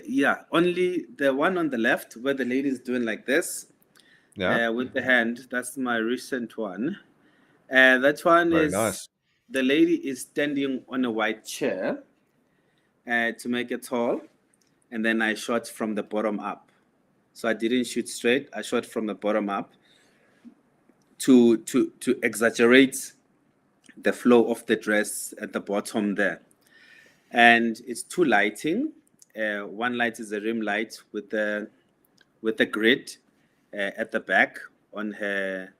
yeah, only the one on the left where the lady is doing like this Yeah. with the hand. That's my recent one. That one Very is nice. the lady is standing on a white chair to make it tall, and then I shot from the bottom up. So I didn't shoot straight. I shot from the bottom up to exaggerate the flow of the dress at the bottom there. And it's two lighting. One light is a rim light with a grid at the back on her,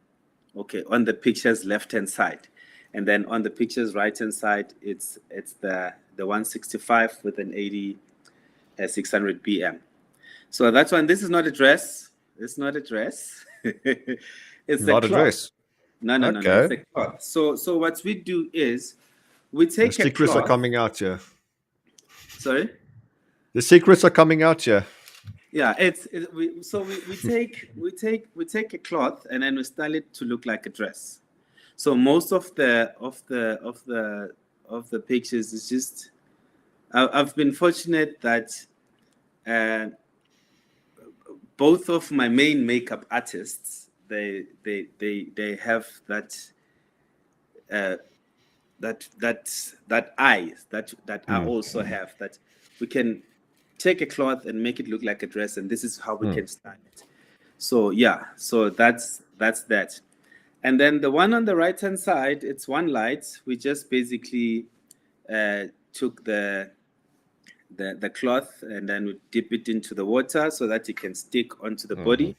okay, on the picture's left hand side, and then on the picture's right hand side, it's the 165 with an 80 600 BM. So that's one. This is not a dress. It's not a dress. It's a Not a cloth. dress. No. It's Okay. a cloth. So what we do is we The take a secrets are cloth. coming out here. Sorry. The secrets are coming out here. Yeah, we take a cloth and then we style it to look like a dress. So most of the pictures is just I've been fortunate that uh, both of my main makeup artists they have that uh, that eyes that I also have, that we can take a cloth and make it look like a dress, and this is how we can style it. So yeah, so that's that. And then the one on the right hand side, it's one light. We just basically took the cloth and then we dip it into the water so that it can stick onto the body,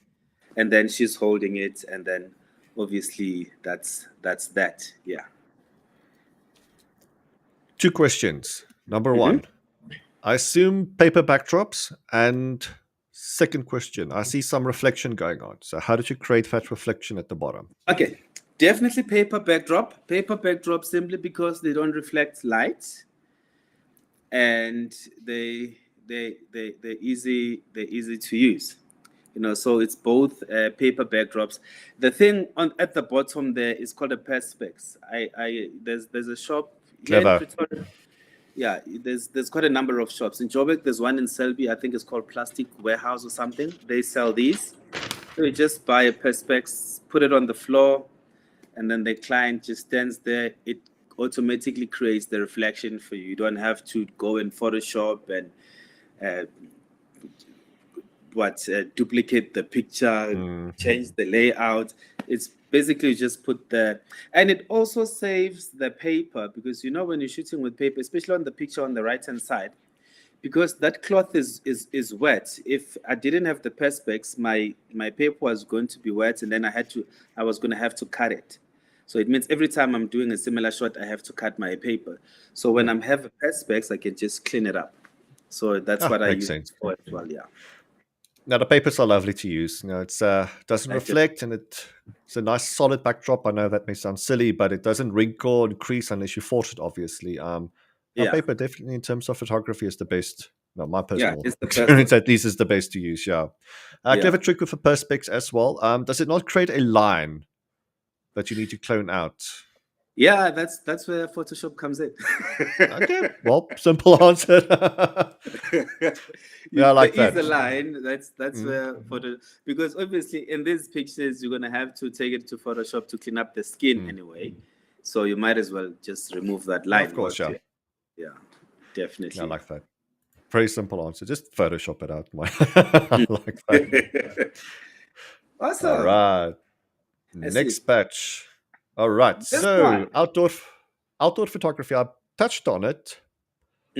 and then she's holding it, and then obviously that's that. Yeah. Two questions. Number one, I assume paper backdrops. And second question, I see some reflection going on. So how did you create that reflection at the bottom? Okay, definitely paper backdrop. Paper backdrop simply because they don't reflect light, and they're easy to use. You know, so it's both paper backdrops. The thing on at the bottom there is called a perspex. There's a shop here in Clever. Pretoria. Yeah, there's quite a number of shops in Joburg. There's one in Selby. I think it's called Plastic Warehouse or something. They sell these. So you just buy a perspex, put it on the floor, and then the client just stands there. It automatically creates the reflection for you. You don't have to go in Photoshop and uh, duplicate the picture, change the layout. It's basically just put the, and it also saves the paper, because you know when you're shooting with paper, especially on the picture on the right hand side, because that cloth is wet. If I didn't have the perspex, my paper was going to be wet, and then I was going to have to cut it. So it means every time I'm doing a similar shot, I have to cut my paper. So when I'm having perspex, I can just clean it up. So that's what I Makes use sense. for as well. Yeah. Now the papers are lovely to use. You know, it's doesn't reflect, and it's a nice solid backdrop. I know that may sound silly, but it doesn't wrinkle and crease unless you force it, obviously. Our Yeah. paper definitely in terms of photography is the best. No, my personal it's the experience best. at least is the best to use. Yeah. Yeah. Clever trick with the perspex as well. Does it not create a line that you need to clone out? Yeah, that's where Photoshop comes in. Okay, well, simple answer. Yeah, I like There is that. a line. That's where photo, because obviously in these pictures you're gonna have to take it to Photoshop to clean up the skin anyway. So you might as well just remove that line. Of course, yeah. Yeah, definitely. Yeah, I like that. Very simple answer. Just Photoshop it out. I like that. Awesome. All right. Next batch. All right. So outdoor photography. I touched on it.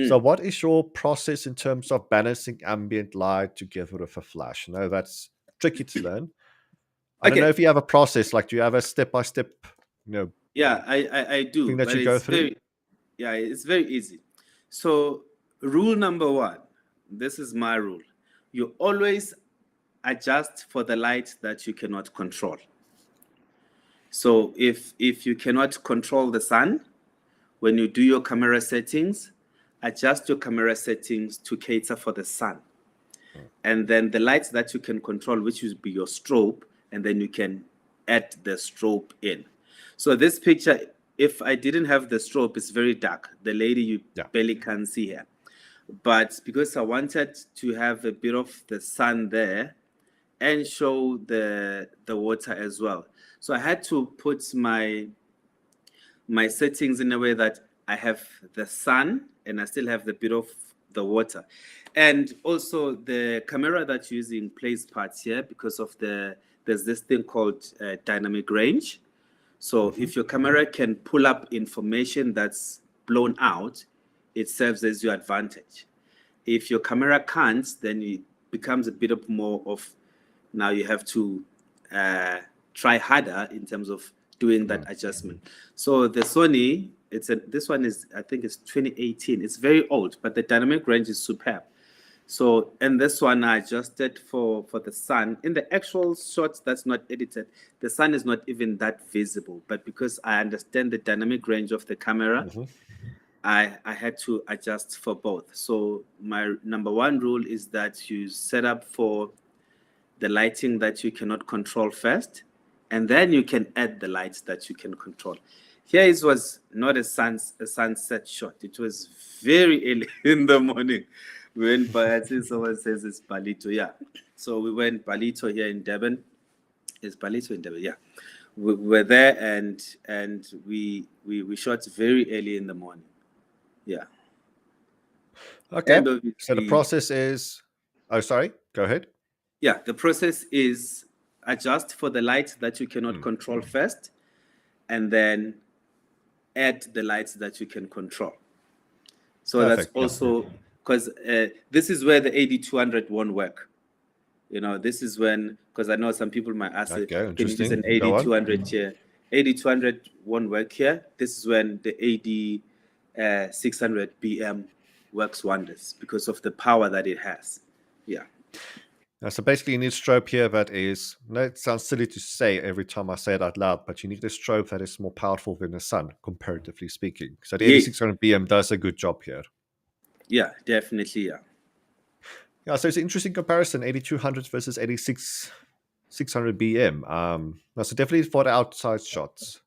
So what is your process in terms of balancing ambient light together with a flash? I know that's tricky to learn. I don't know if you have a process. Like, do you have a step-by-step, Yeah, I do. thing that But you go through? it's very easy. So rule number one, this is my rule. You always adjust for the light that you cannot control. So if you cannot control the sun, when you do your camera settings, adjust your camera settings to cater for the sun. And then the lights that you can control, which will be your strobe, and then you can add the strobe in. So this picture, if I didn't have the strobe, it's very dark. The lady you barely can see her. But because I wanted to have a bit of the sun there and show the water as well, so I had to put my settings in a way that I have the sun and I still have the bit of the water. And also the camera that's using plays parts here because of there's this thing called dynamic range. So if your camera can pull up information that's blown out, it serves as your advantage. If your camera can't, then it becomes a bit of more of, now you have to try harder in terms of doing that adjustment. So the Sony, this one is, I think it's 2018. It's very old, but the dynamic range is superb. So, and this one I adjusted for the sun. In the actual shots that's not edited, the sun is not even that visible. But because I understand the dynamic range of the camera, Mhm. I had to adjust for both. So my number one rule is that you set up for the lighting that you cannot control first, and then you can add the lights that you can control. Here it was not a sunset shot. It was very early in the morning. We went by, I think someone says it's Palito. Yeah. So we went Palito here in Devon. It's Palito in Devon, yeah. We were there and we shot very early in the morning. Yeah. Okay. And So the obviously, process is. Oh, sorry. Go ahead. yeah, the process is adjust for the light that you cannot control first, and then add the lights that you can control. So that's Perfect. Yeah. also because this is where the 8200 won't work. This is when, because I know some people might ask, Okay. can you use Interesting. an Go on. 8200 here? 8200 won't work here. This is when the 600 BM works wonders because of the power that it has. Yeah. So basically, you need a strobe here that is. No, it sounds silly to say every time I say it out loud, but you need a strobe that is more powerful than the sun, comparatively speaking. So the Yeah. 8600 BM does a good job here. Yeah, definitely. Yeah. Yeah, so it's an interesting comparison: 8200 versus 600 BM. So definitely for the outside shots,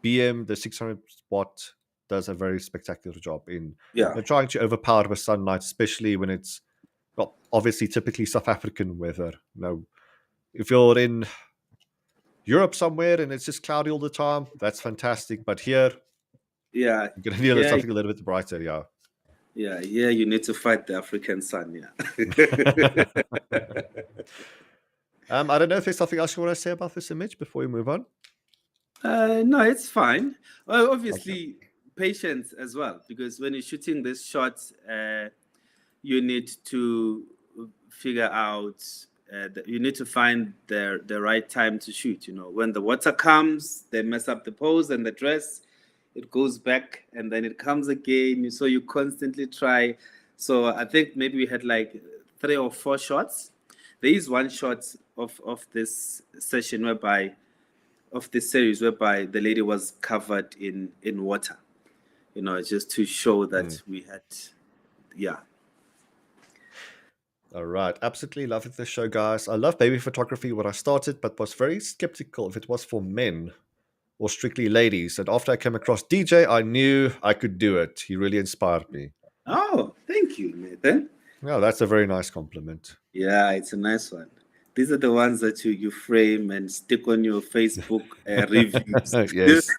BM the 600 watt does a very spectacular job in Yeah. trying to overpower the sunlight, especially when it's well, obviously typically South African weather. If you're in Europe somewhere and it's just cloudy all the time, that's fantastic. But here, Yeah. you're gonna need Yeah. something a little bit brighter, yeah. Yeah. Yeah. You need to fight the African sun. Yeah. I don't know if there's something else you want to say about this image before we move on. No, it's fine. Well, Okay. obviously, patience as well, because when you're shooting this shot, you need to figure out, you need to find the right time to shoot. When the water comes, they mess up the pose and the dress. It goes back and then it comes again. So you constantly try. So I think maybe we had like 3 or 4 shots. There is one shot of this session whereby of this series whereby the lady was covered in water, just to show that we had, yeah. All right. Absolutely loving this show, guys. I love baby photography when I started, but was very skeptical if it was for men or strictly ladies. And after I came across Deejay, I knew I could do it. He really inspired me. Oh, thank you, Nathan. Yeah, that's a very nice compliment. Yeah, it's a nice one. These are the ones that you frame and stick on your Facebook reviews. Yes.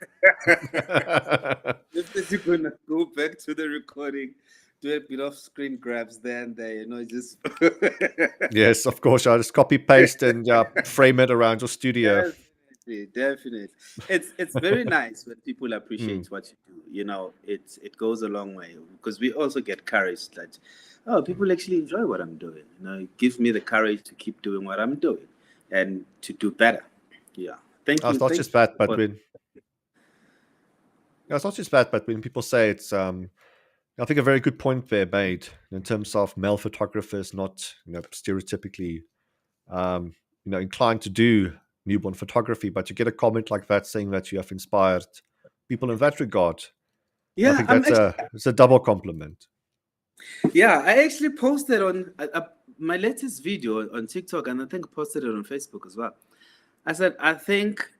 If you're gonna go back to the recording, do a bit of screen grabs there and there, just Yes, of course. I just copy paste and frame it around your studio. definitely, definitely. It's very nice when people Hmm. appreciate what you do. It goes a long way because we also get courage that, oh, people actually enjoy what I'm doing. It gives me the courage to keep doing what I'm doing and to do better. Yeah. Thank Oh, you. it's not Thank just you that, but for. when people say it's I think a very good point there made in terms of male photographers not stereotypically inclined to do newborn photography, but you get a comment like that saying that you have inspired people in that regard. I Yeah, think that's it's a double compliment. yeah, I actually posted on my latest video on TikTok, and I think I posted it on Facebook as well. I said, I think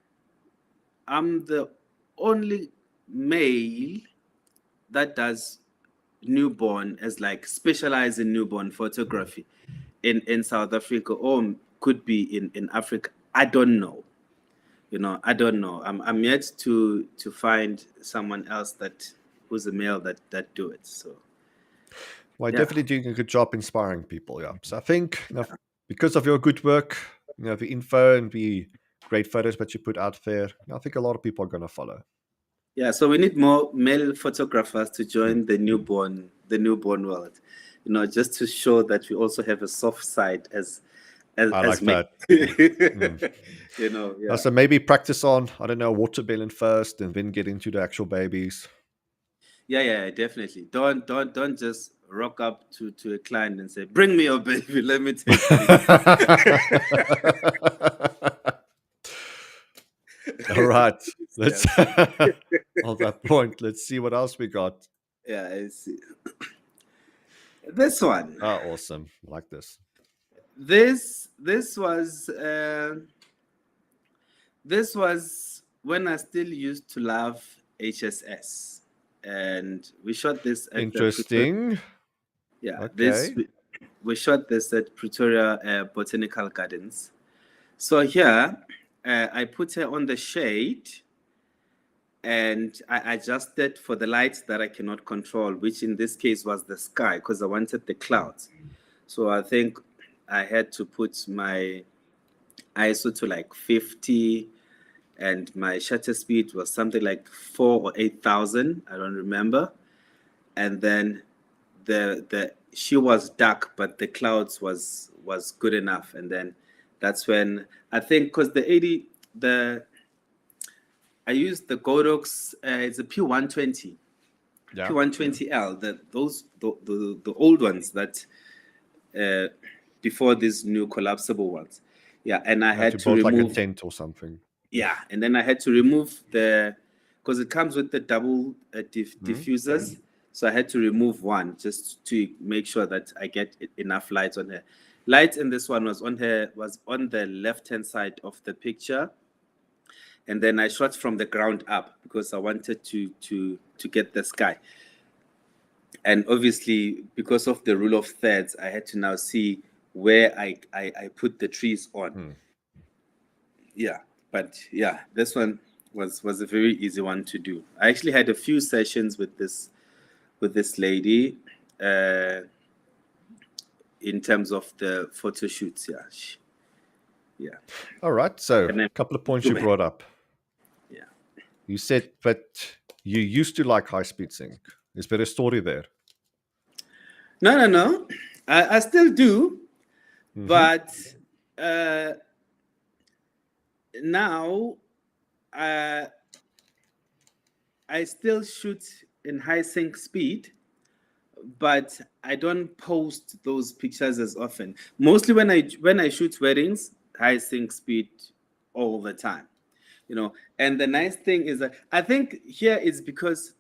I'm the only male that does newborn as like specialize in newborn photography in South Africa, or could be in Africa. I don't know. I don't know. I'm yet to find someone else who's a male that do it. So Well, yeah. definitely doing a good job inspiring people. Yeah. So I think because of your good work, the info and the great photos that you put out there, I think a lot of people are going to follow. Yeah, so we need more male photographers to join the newborn world. Just to show that we also have a soft side I as like men. that. Yeah. So maybe practice on, I don't know, watermelon first and then get into the actual babies. Yeah, definitely. Don't just rock up to a client and say, "Bring me your baby, let me take a All right. yeah, Let's on that point. Let's see what else we got. yeah, I see. This one. Ah, awesome. I like this. This was this was when I still used to love HSS, and we shot this at the Interesting. yeah this Okay. we shot this at Pretoria Botanical Gardens. So here I put her on the shade, and I adjusted for the light that I cannot control, which in this case was the sky, because I wanted the clouds. So I think I had to put my ISO to like 50, and my shutter speed was something like 4 or 8,000. I don't remember. And then the she was dark, but the clouds was good enough. And then that's when I think, because the 80 the I used the Godox. It's a P120, Yeah. P120L. The old ones that before these new collapsible ones. Yeah, and I You had had to to build like a remove. tent or something. Yeah, and then I had to remove because it comes with the double Hmm? diffusers. So I had to remove one just to make sure that I get enough light on her. Light in this one was on the left hand side of the picture, and then I shot from the ground up because I wanted to get the sky. And obviously, because of the rule of thirds, I had to now see where I put the trees on. Yeah, but yeah, this one was a very easy one to do. I actually had a few sessions with this lady uh, in terms of the photo shoots. Yeah, yeah, All right. So, and a then couple of points you brought up. yeah. You said that you used to like high speed sync. Is there a story there? No. I still do, Hmm. but uh, now uh, I still shoot in high sync speed, but I don't post those pictures as often. Mostly when I shoot weddings, high sync speed all the time. And the nice thing is that I think here is because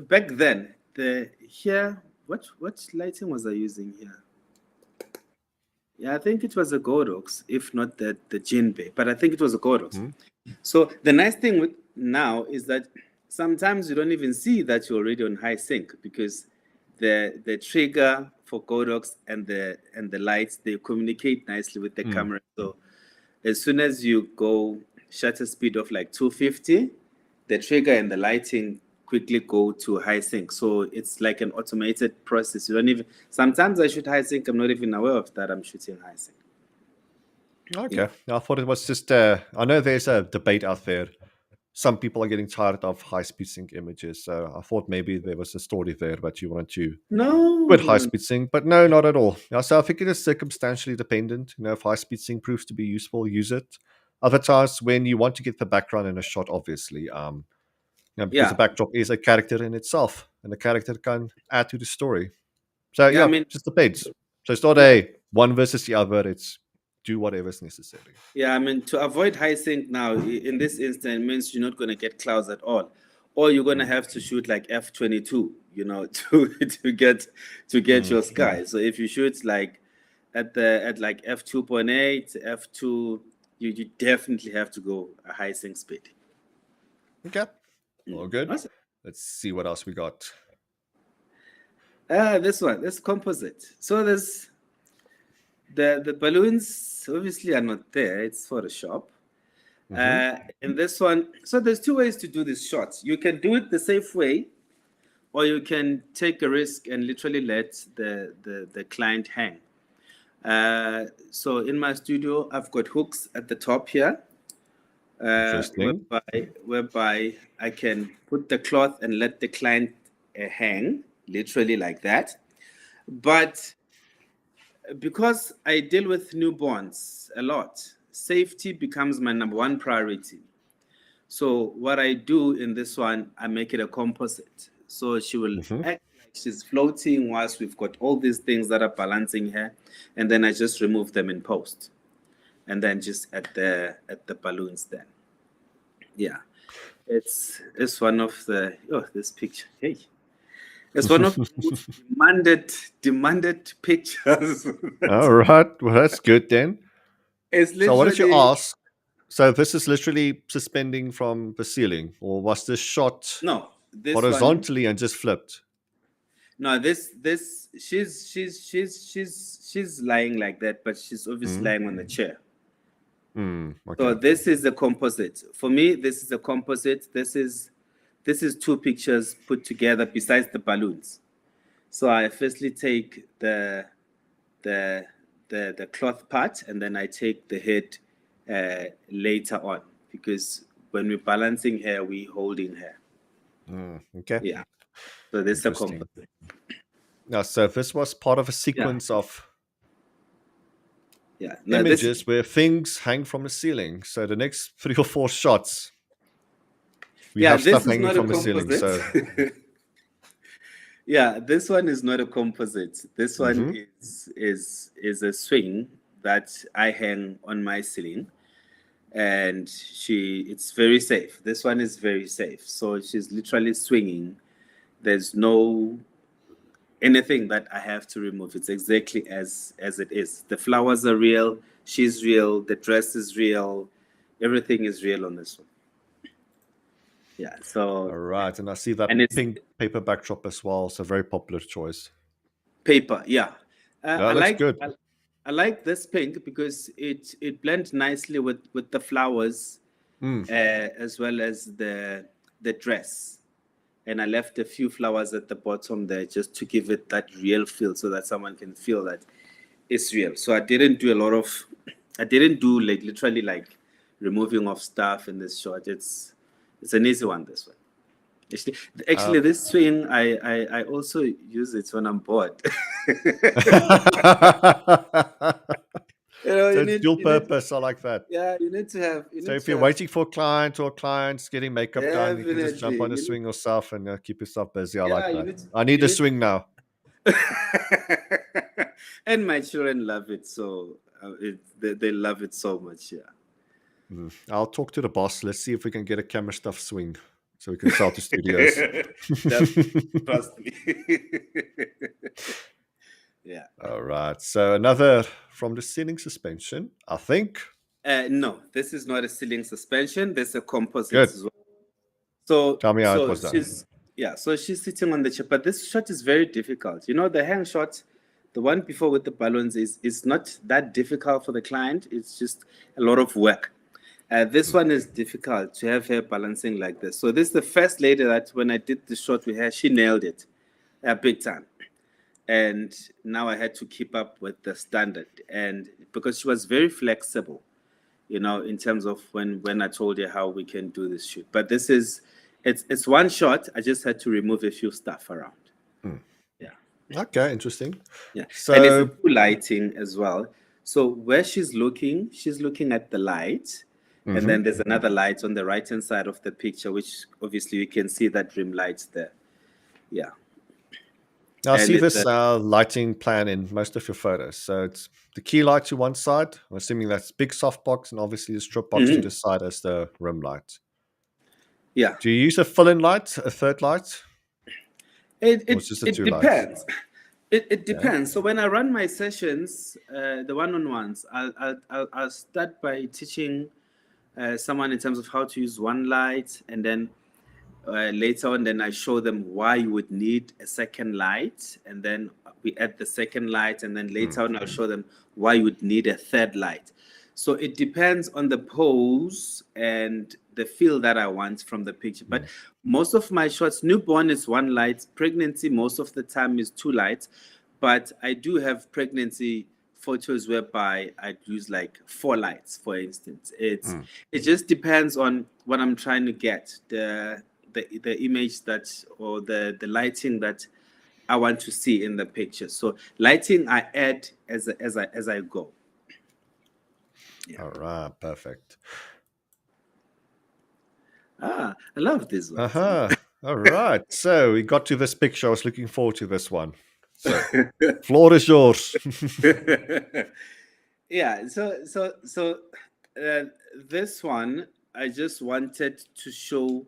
back then what lighting was I using here? Yeah, I think it was a Godox, if not the Jinbei, but I think it was a Godox. Hmm? So the nice thing with now is that sometimes you don't even see that you're already on high sync, because the trigger for Godox and the lights, they communicate nicely with the camera. So as soon as you go shutter speed of like 250, the trigger and the lighting quickly go to high sync. So it's like an automated process. You don't even sometimes I shoot high sync, I'm not even aware of that I'm shooting high sync. Okay. Yeah. I thought it was just, I know there's a debate out there. Some people are getting tired of high speed sync images. So I thought maybe there was a story there, but you wanted to No, quit high no. speed sync. But no, not at all. Yeah, so I think it is circumstantially dependent. If high speed sync proves to be useful, use it. Other times when you want to get the background in a shot, obviously, because the Yeah. backdrop is a character in itself, and the character can add to the story. So Yeah, I yeah, mean, just depends. So it's not yeah. a one versus the other. It's do whatever's necessary. Yeah, I mean, to avoid high sync now in this instance means you're not going to get clouds at all, or you're going to Mm. have to shoot like f22, to get Mm. your sky. So if you shoot like at like f2.8, f2, you definitely have to go a high sync speed. Okay, all good. Awesome. Let's see what else we got. This composite. So there's the balloons obviously are not there. It's Photoshop. Hmm. In this one, so there's two ways to do this shot. You can do it the safe way, or you can take a risk and literally let the client hang. So in my studio, I've got hooks at the top here, Interesting. whereby I can put the cloth and let the client hang, literally like that. But because I deal with newborns a lot, safety becomes my number one priority. So what I do in this one, I make it a composite. So she will Hmm. act she's floating whilst we've got all these things that are balancing her, and then I just remove them in post, and then just at the balloons. Then, yeah, it's one of the this picture. Hey, it's one of the most demanded pictures. All right. Well, that's good then. It's So, what did you literally ask? So, this is literally suspending from the ceiling, or was this shot no. This one, horizontally and just flipped? no. This she's lying like that, but she's obviously lying on the chair. Okay. So this is a composite. For me, this is a composite. This is two pictures put together besides the balloons. So I firstly take the cloth part, and then I take the head later on, because when we're balancing her, we're holding her. Okay. Yeah. So this is a Interesting. composite. Now, so this was part of a sequence of Yeah. Now images where things hang from the ceiling. So the next 3 or 4 shots, we have this stuff is hanging not a from the ceiling. So yeah, this one is not a composite. This one is a swing that I hang on my ceiling, and it's very safe. This one is very safe. So she's literally swinging. There's no anything that I have to remove. It's exactly as it is. The flowers are real. She's real. The dress is real. Everything is real on this one. Yeah. So. all right, and I see that pink paper backdrop as well. So very popular choice. Paper, yeah. Yeah, that's good. I like this pink because it blends nicely with the flowers, as well as the dress. And I left a few flowers at the bottom there just to give it that real feel, so that someone can feel that it's real. So I didn't do like literally like removing of stuff in this shot. It's an easy one, this one. Actually, this swing, I also use it when I'm bored. So it's dual purpose. I like that. Yeah, you need to have. So if you're waiting for a client or client's getting makeup done, you can just jump on a swing yourself and keep yourself busy. I like that. I need a swing now. And my children love it, so they love it so much. Yeah. I'll talk to the boss. Let's see if we can get a CameraStuff swing so we can sell to studios. Trust me. Yeah. All right. So another from the ceiling suspension, I think. No, this is not a ceiling suspension. This is a composite Good. as well. So tell me how it was done. So she's sitting on the chair, but this shot is very difficult. You know, the hang shot, the one before with the balloons, is not that difficult for the client. It's just a lot of work. This one is difficult to have her balancing like this. So this is the first lady that when I did the shot with her, she nailed it big time. And now I had to keep up with the standard. And because she was very flexible, you know, in terms of when I told her how we can do this shoot. But this is, it's one shot. I just had to remove a few stuff around. Yeah. Okay, interesting. Yeah. So, and it's lighting as well. So where she's looking at the light. And then there's another light on the right-hand side of the picture, which obviously you can see that rim light there. Yeah. Now, I see this lighting plan in most of your photos. So it's the key light to one side. I'm assuming that's big softbox, and obviously the strip box to the side as the rim light. Yeah. Do you use a fill-in light, a third light? It depends. It depends. So when I run my sessions, the one-on-ones, I'll start by teaching someone in terms of how to use one light, and then later on, then I show them why you would need a second light, and then we add the second light, and then later on I'll show them why you would need a third light. So it depends on the pose and the feel that I want from the picture. But most of my shots, newborn is one light, pregnancy most of the time is 2 lights, but I do have pregnancy photos whereby I'd use like 4 lights, for instance. It just depends on what I'm trying to get, the image that, or the lighting that I want to see in the picture. So lighting I add as I go. Yeah. All right, perfect. I love this one. All right. So we got to this picture. I was looking forward to this one. So, floor is yours. Yeah. So this one, I just wanted to show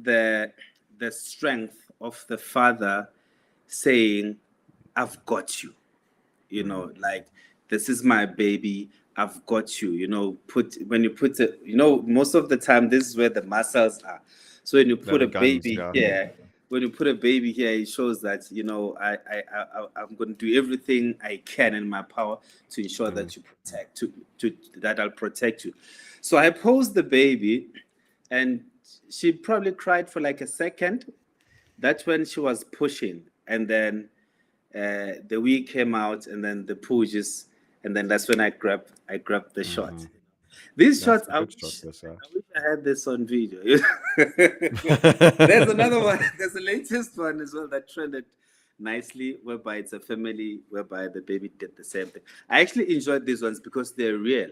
the the strength of the father saying, "I've got you." Like, this is my baby. I've got you. Put when you put it. Most of the time, this is where the muscles are. So when you They're put the a guns, baby yeah. here, it shows that I'm going to do everything I can in my power to ensure that you protect that I'll protect you. So I posed the baby, and she probably cried for like a second. That's when she was pushing, and then the wee came out, and then the poo just, and then that's when I grabbed the shot. These That's shots, a I good shot, wish this. I wish I had this on video. There's another one. There's the latest one as well that trended nicely, whereby it's a family whereby the baby did the same thing. I actually enjoyed these ones because they're real.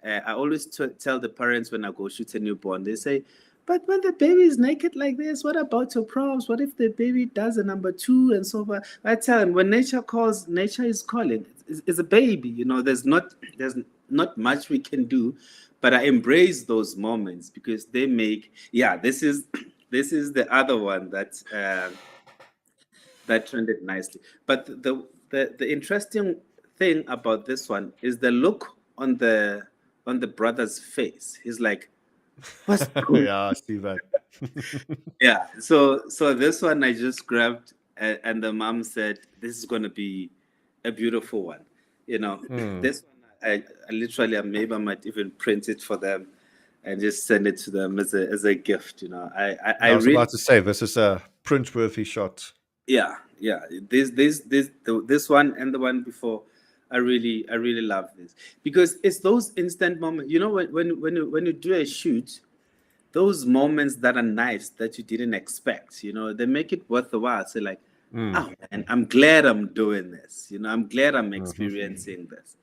I always tell the parents when I go shoot a newborn, they say, "But when the baby is naked like this, what about your props? What if the baby does a number two and so forth?" I tell them, when nature calls, nature is calling. It's a baby. There's not much we can do, but I embrace those moments because they make. Yeah, this is this is the other one that trended nicely. But the interesting thing about this one is the look on the brother's face. He's like, "What's going?" Yeah, I see that. Yeah. So this one I just grabbed, and the mom said, "This is going to be a beautiful one." This one I literally, maybe I might even print it for them and just send it to them as a gift. I I was really. about to say, this is a print-worthy shot. Yeah. This one and the one before, I really love this because it's those instant moments. When you do a shoot, those moments that are nice that you didn't expect. They make it worth the while. So like, oh man, I'm glad I'm doing this. I'm glad I'm experiencing this.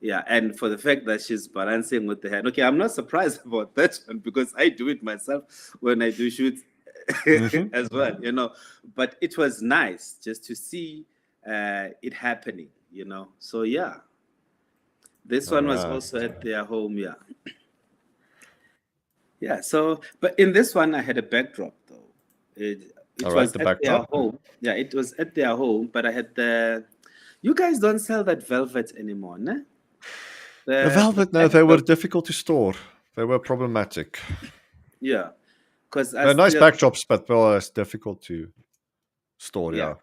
Yeah, and for the fact that she's balancing with the hand. Okay, I'm not surprised about that one because I do it myself when I do shoots as well. But it was nice just to see it happening. So yeah, this All one was right. also at their home. Yeah, yeah. So, but in this one, I had a backdrop though. It All right, was the at their backdrop. home. Yeah, it was at their home, but I had the. You guys don't sell that velvet anymore, ne? The The velvet, no, black they were velvet. difficult to store. They were problematic. Yeah, because I They're nice still. backdrops, but well, it's difficult to store, Yeah, yeah.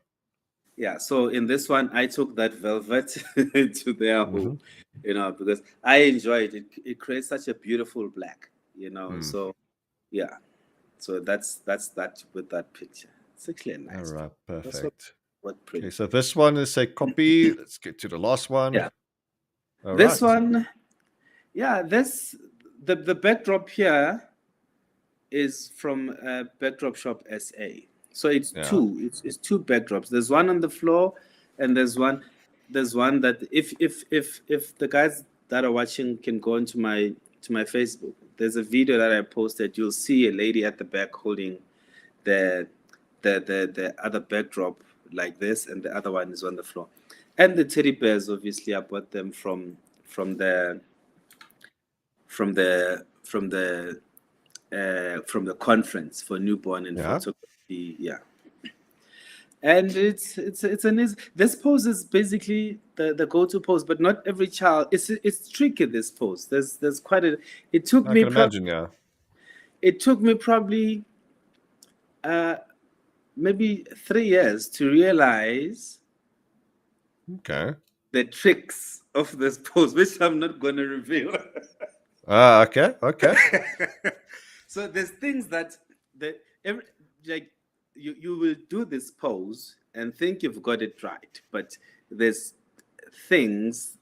yeah. So in this one, I took that velvet to their home, Hmm. because I enjoy it. It creates such a beautiful black, Mm. So yeah. So that's that with that picture. It's actually a All nice right, picture. That's what perfect. what Okay, print. so this one is a copy. Let's get to the last one. Yeah. All This right. one, yeah. The backdrop here is from Backdrop Shop SA. So it's Yeah. two. It's two backdrops. There's one on the floor, and there's one that if the guys that are watching can go into my Facebook. There's a video that I posted. You'll see a lady at the back holding the the other backdrop like this, and the other one is on the floor. And the teddy bears, obviously, I bought them from the conference for newborn and Yeah. photography. Yeah, and this pose is basically the go-to pose, but not every child. It's tricky, this pose. There's quite a. It took I me can probably. imagine, yeah. It took me probably uh, maybe 3 years to realize Okay. the tricks of this pose, which I'm not going to reveal. Ah, okay. Okay. So there's things that every, like you will do this pose and think you've got it right, but there's things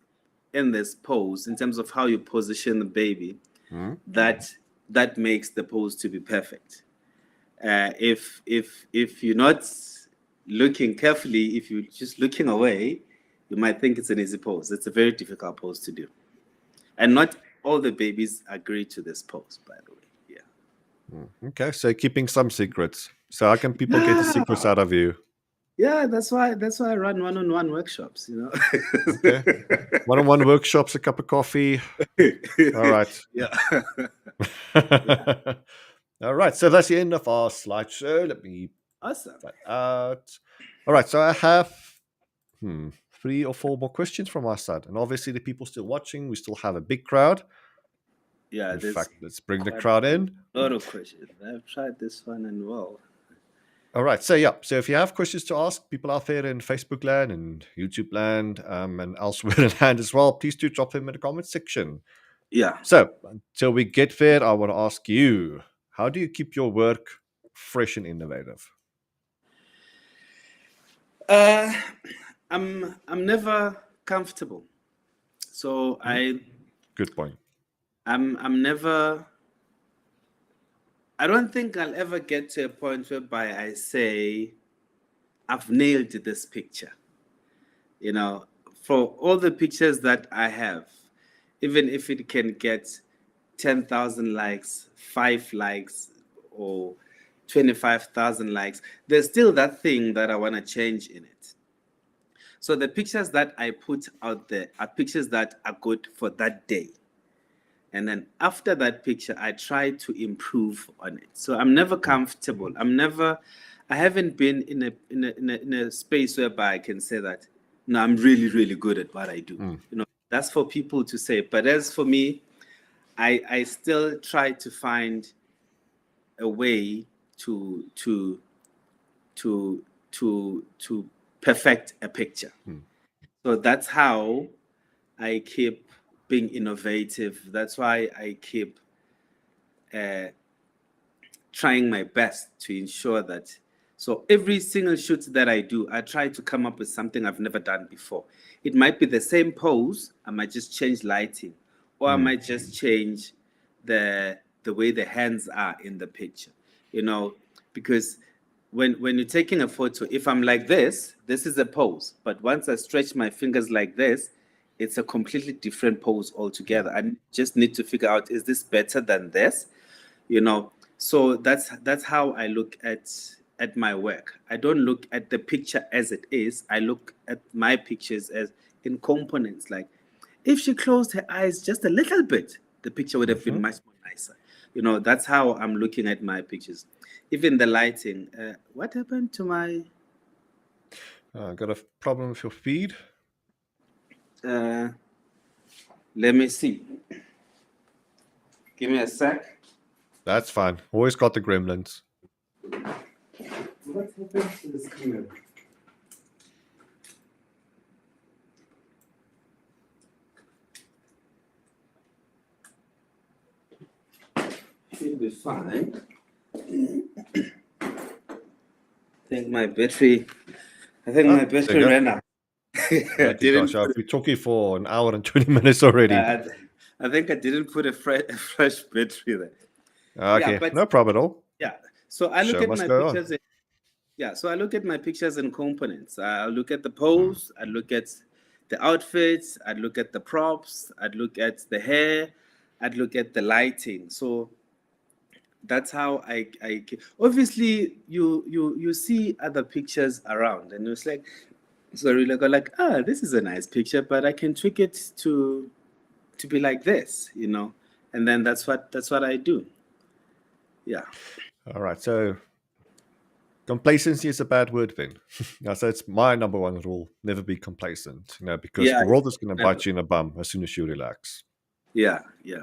in this pose in terms of how you position the baby Mm. that makes the pose to be perfect. If you're not looking carefully, if you're just looking away, you might think it's an easy pose. It's a very difficult pose to do, and not all the babies agree to this pose, by the way. Yeah. Okay, so keeping some secrets. So how can people get the secrets out of you? Yeah, that's why I run one-on-one workshops, you know. Okay. One-on-one workshops, a cup of coffee. All right. Yeah. All right. So that's the end of our slideshow. Let me Awesome. that out. All right. So I have 3 or 4 more questions from our side. And obviously the people still watching, we still have a big crowd. Yeah, In there's fact, let's bring the quite crowd in. a lot of questions. I've tried this one and well. All right. So yeah. So if you have questions to ask people out there in Facebook land and YouTube land and elsewhere in land as well, please do drop them in the comment section. Yeah. So until we get there, I want to ask you, how do you keep your work fresh and innovative? I'm never comfortable. So Good point. I'm never. I don't think I'll ever get to a point whereby I say I've nailed this picture. You know, for all the pictures that I have, even if it can get 10,000 likes, 5 likes, or 25,000 likes, there's still that thing that I want to change in it. So the pictures that I put out there are pictures that are good for that day. And then after that picture, I try to improve on it. So I'm never comfortable. I haven't been in a space whereby I can say that, no, I'm really, really good at what I do. You know, that's for people to say. But as for me, I still try to find a way to perfect a picture. So that's how I keep being innovative. That's why I keep trying my best to ensure that. So every single shoot that I do, I try to come up with something I've never done before. It might be the same pose. I might just change lighting, or I might just change the way the hands are in the picture. You know, because when you're taking a photo, if I'm like this is a pose. But once I stretch my fingers like this, it's a completely different pose altogether. I just need to figure out, is this better than this? You know, so that's how I look at my work. I don't look at the picture as it is. I look at my pictures as in components. Like, if she closed her eyes just a little bit, the picture would have been much more nicer. You know, that's how I'm looking at my pictures. Even the lighting. What happened to my? Got a problem with your feed? Let me see. Give me a sec. That's fine. Always got the gremlins. What happened to the screen? Should be fine. I think my battery ran out. Gosh, I've been talking for an hour and 20 minutes already. I think I didn't put a fresh battery there. Okay, yeah, no problem at all. Yeah. So I look Show at must my go on. pictures. So I look at my pictures and components. I look at the pose. I look at the outfits. I look at the props. I look at the hair. I look at the lighting. So that's how I obviously you see other pictures around, and it's like, so you go like, this is a nice picture, but I can tweak it to be like this, you know, and then that's what I do. Yeah. All right, so complacency is a bad word then. So it's my number one rule: never be complacent. You know, because Yeah. the world is going to bite you in the bum as soon as you relax. Yeah.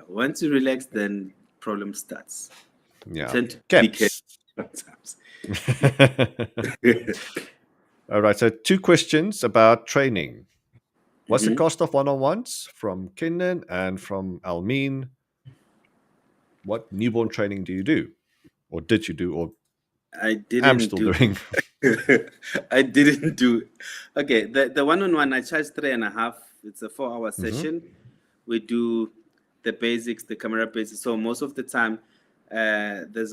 Once you relax, then problem starts. Yeah. Tend to Okay. be careful sometimes. All right. So 2 questions about training. What's the Mhm. cost of one-on-ones from Kenan and from Almin? What newborn training do you do, or did you do, or I am didn't still do. doing? I didn't do. Okay, the one-on-one I charge 3.5. It's a 4-hour session. We do the basics, the camera basics. So most of the time, there's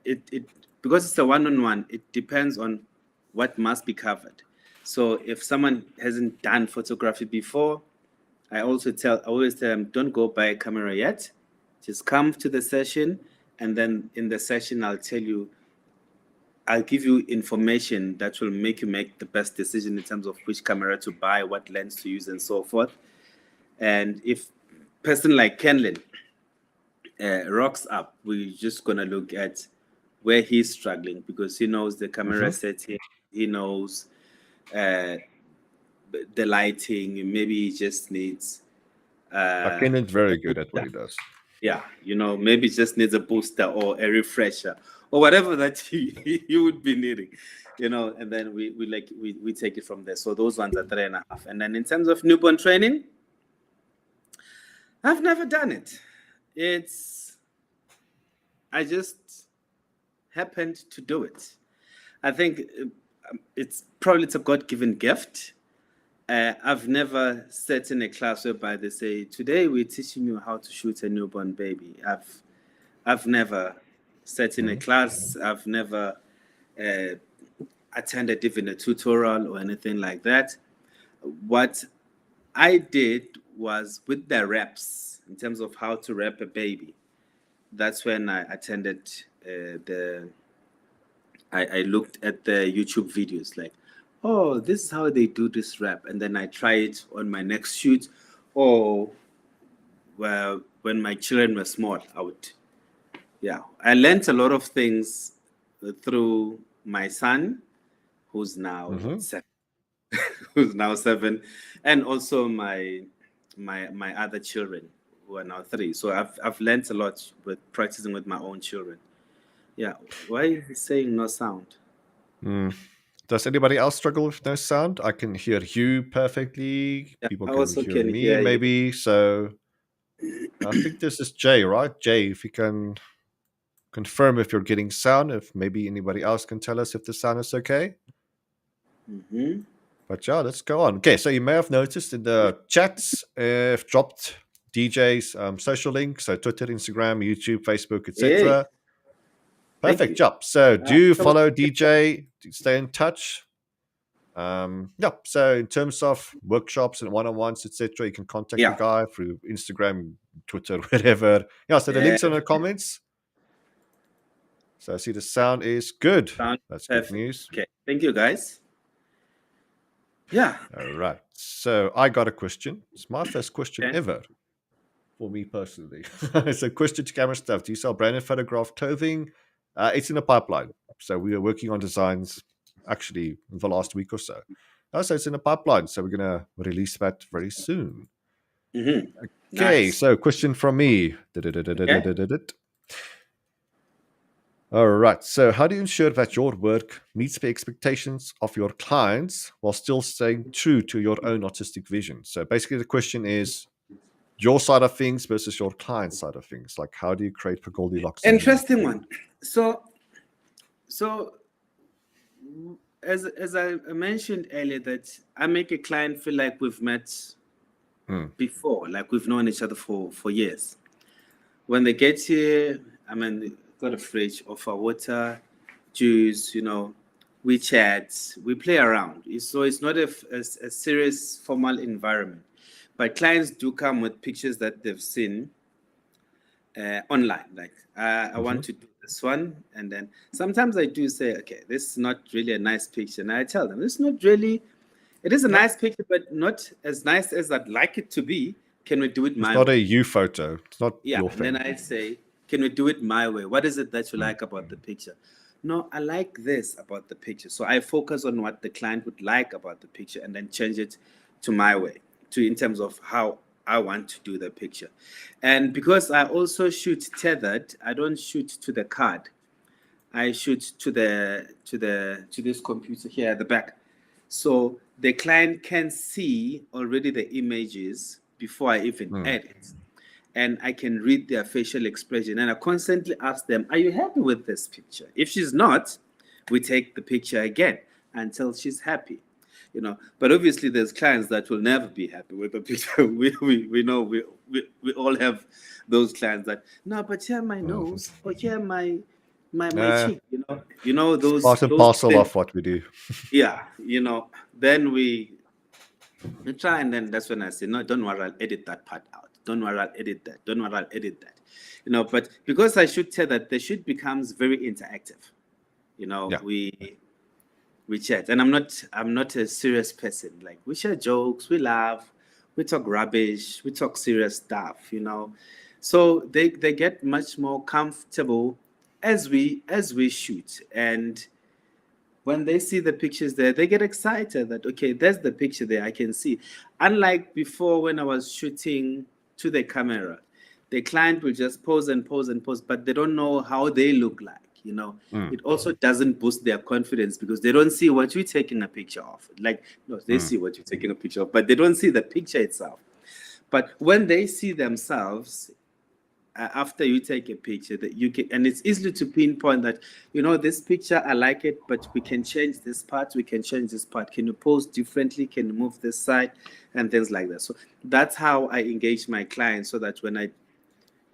it because it's a one-on-one. It depends on what must be covered. So if someone hasn't done photography before, I always tell them, don't go buy a camera yet. Just come to the session and then in the session I'll give you information that will make you make the best decision in terms of which camera to buy, what lens to use, and so forth. And if person like Kenlin rocks up, we're just gonna look at where he's struggling, because he knows the camera setting, he knows the lighting. Maybe he just needs Kennan's very good at what he does. yeah, maybe just needs a booster or a refresher or whatever that you would be needing, and then we take it from there. So those ones are 3.5. And then in terms of newborn training, I've never done it. I just happened to do it. I think it's a God-given gift. I've never sat in a class whereby they say, today we're teaching you how to shoot a newborn baby. I've never sat in a class. I've never attended even a tutorial or anything like that. What I did was with the reps, in terms of how to rep a baby. That's when I attended I looked at the YouTube videos, like, oh, this is how they do this rep. And then I try it on my next shoot. Or when my children were small, I learned a lot of things through my son, who's now 7, and also my other children, who are now 3. So I've learned a lot with practicing with my own children. Yeah. Why is he saying no sound? Does anybody else struggle with no sound? I can hear you perfectly. Yeah, People I can also hear can me, hear you. maybe. So I think this is Jay, right? Jay, if you can confirm if you're getting sound, if maybe anybody else can tell us if the sound is okay. But yeah, let's go on. Okay, so you may have noticed in the chats, I've dropped Deejay's social links, so Twitter, Instagram, YouTube, Facebook, etc. Perfect job. So do follow Deejay, stay in touch. So in terms of workshops and one-on-ones, etc., you can contact the guy through Instagram, Twitter, whatever. Yeah, so the links are in the comments. So I see the sound is good. That's good news. Okay, thank you, guys. Yeah. All right. So I got a question. It's my first question ever for me personally. It's a question to CameraStuff. Do you sell branded photograph clothing? It's in a pipeline. So we are working on designs actually in the last week or so. So it's in a pipeline. So we're going to release that very soon. Okay. So question from me. All right. So how do you ensure that your work meets the expectations of your clients while still staying true to your own artistic vision? So basically the question is your side of things versus your client's side of things. Like, how do you create the Goldilocks? Interesting one. So as I mentioned earlier, that I make a client feel like we've met before, like we've known each other for years. When they get here, got a fridge, offer water, juice, we chat, we play around. So it's not a serious formal environment. But clients do come with pictures that they've seen online. Like, I want to do this one. And then sometimes I do say, okay, this is not really a nice picture. And I tell them, it is a nice picture, but not as nice as I'd like it to be. Can we do it my way? It's not a you photo. It's not your thing. And then I say, can we do it my way? What is it that you like about the picture? No, I like this about the picture. So I focus on what the client would like about the picture and then change it to my way, in terms of how I want to do the picture. And because I also shoot tethered, I don't shoot to the card. I shoot to this computer here at the back. So the client can see already the images before I even edit. And I can read their facial expression. And I constantly ask them, are you happy with this picture? If she's not, we take the picture again until she's happy. But obviously there's clients that will never be happy with the picture. We know we all have those clients that, no, but here my nose, or here my cheek, those part and parcel things. of what we do. Then we try, and then that's when I say, no, don't worry, I'll edit that part out. Don't worry, I'll edit that. Don't worry, I'll edit that. But because I should tell that the shoot becomes very interactive. Yeah. We chat, and I'm not a serious person. Like, we share jokes, we laugh, we talk rubbish, we talk serious stuff. So they get much more comfortable as we shoot. And when they see the pictures there, they get excited that, okay, there's the picture there, I can see. Unlike before, when I was shooting to the camera, the client will just pose and pose and pose, but they don't know how they look like. It also doesn't boost their confidence because they don't see what you're taking a picture of. Like, no, they see what you're taking a picture of, but they don't see the picture itself. But when they see themselves, after you take a picture, that you can, and it's easy to pinpoint that, this picture, I like it, but we can change this part, we can change this part, can you pose differently, can you move this side, and things like that. So that's how I engage my clients, so that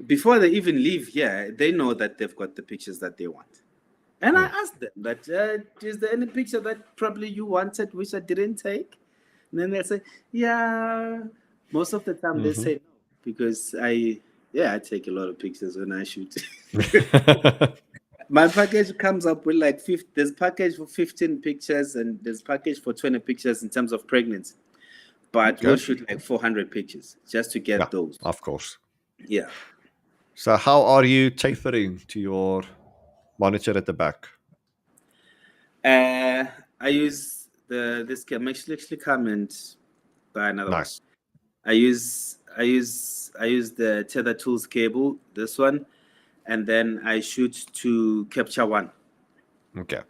before they even leave here, they know that they've got the pictures that they want. And I ask them that, is there any picture that probably you wanted which I didn't take? And then they say, yeah. Most of the time they say no, because I take a lot of pictures when I shoot. My package comes up with like there's package for 15 pictures and there's package for 20 pictures in terms of pregnancy. But we'll shoot like 400 pictures just to get those. Of course. Yeah. So how are you tethering to your monitor at the back? I use this cam. Actually come and buy another one. I use the Tether Tools cable, this one, and then I shoot to Capture One. Okay.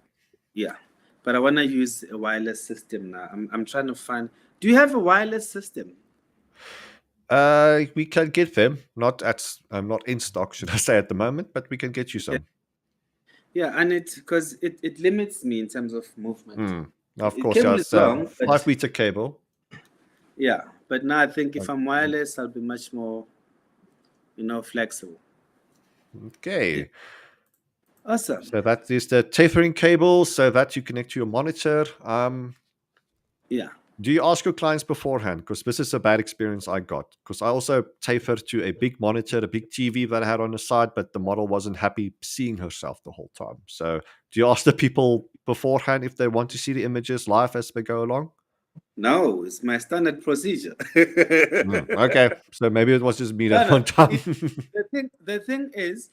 Yeah, but I want to use a wireless system now. I'm trying to find. Do you have a wireless system? We can get them. Not in stock, should I say, at the moment, but we can get you some. Yeah, and because it limits me in terms of movement. Of course, yeah, it's a 5-meter cable. Yeah, but now I think if I'm wireless, I'll be much more, flexible. Okay. Yeah. Awesome. So that is the tethering cable, so that you connect to your monitor. Yeah. Do you ask your clients beforehand? Because this is a bad experience I got. Because I also tethered to a big monitor, a big TV that I had on the side, but the model wasn't happy seeing herself the whole time. So do you ask the people beforehand if they want to see the images live as they go along? No, it's my standard procedure. Okay, so maybe it was just me that one time. The thing is,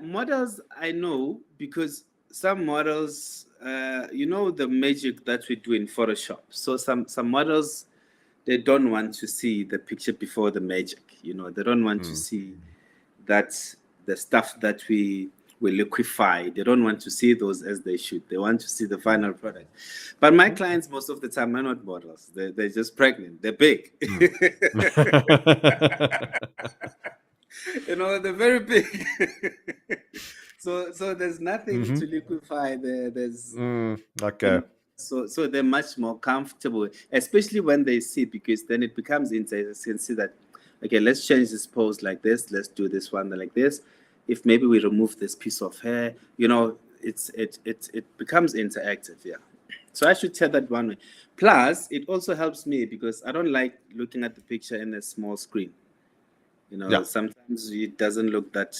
models I know, because some models, the magic that we do in Photoshop. So some models, they don't want to see the picture before the magic. They don't want to see that the stuff that we liquefy. They don't want to see those as they shoot. They want to see the final product. But my clients, most of the time, are not models. They're just pregnant. They're big. They're very big. So there's nothing to liquefy there. There's okay. So they're much more comfortable, especially when they see, because then it becomes interesting and see that, okay, let's change this pose like this. Let's do this one like this. If maybe we remove this piece of hair, it becomes interactive. Yeah. So I should tell that one way. Plus, it also helps me because I don't like looking at the picture in a small screen. Sometimes it doesn't look that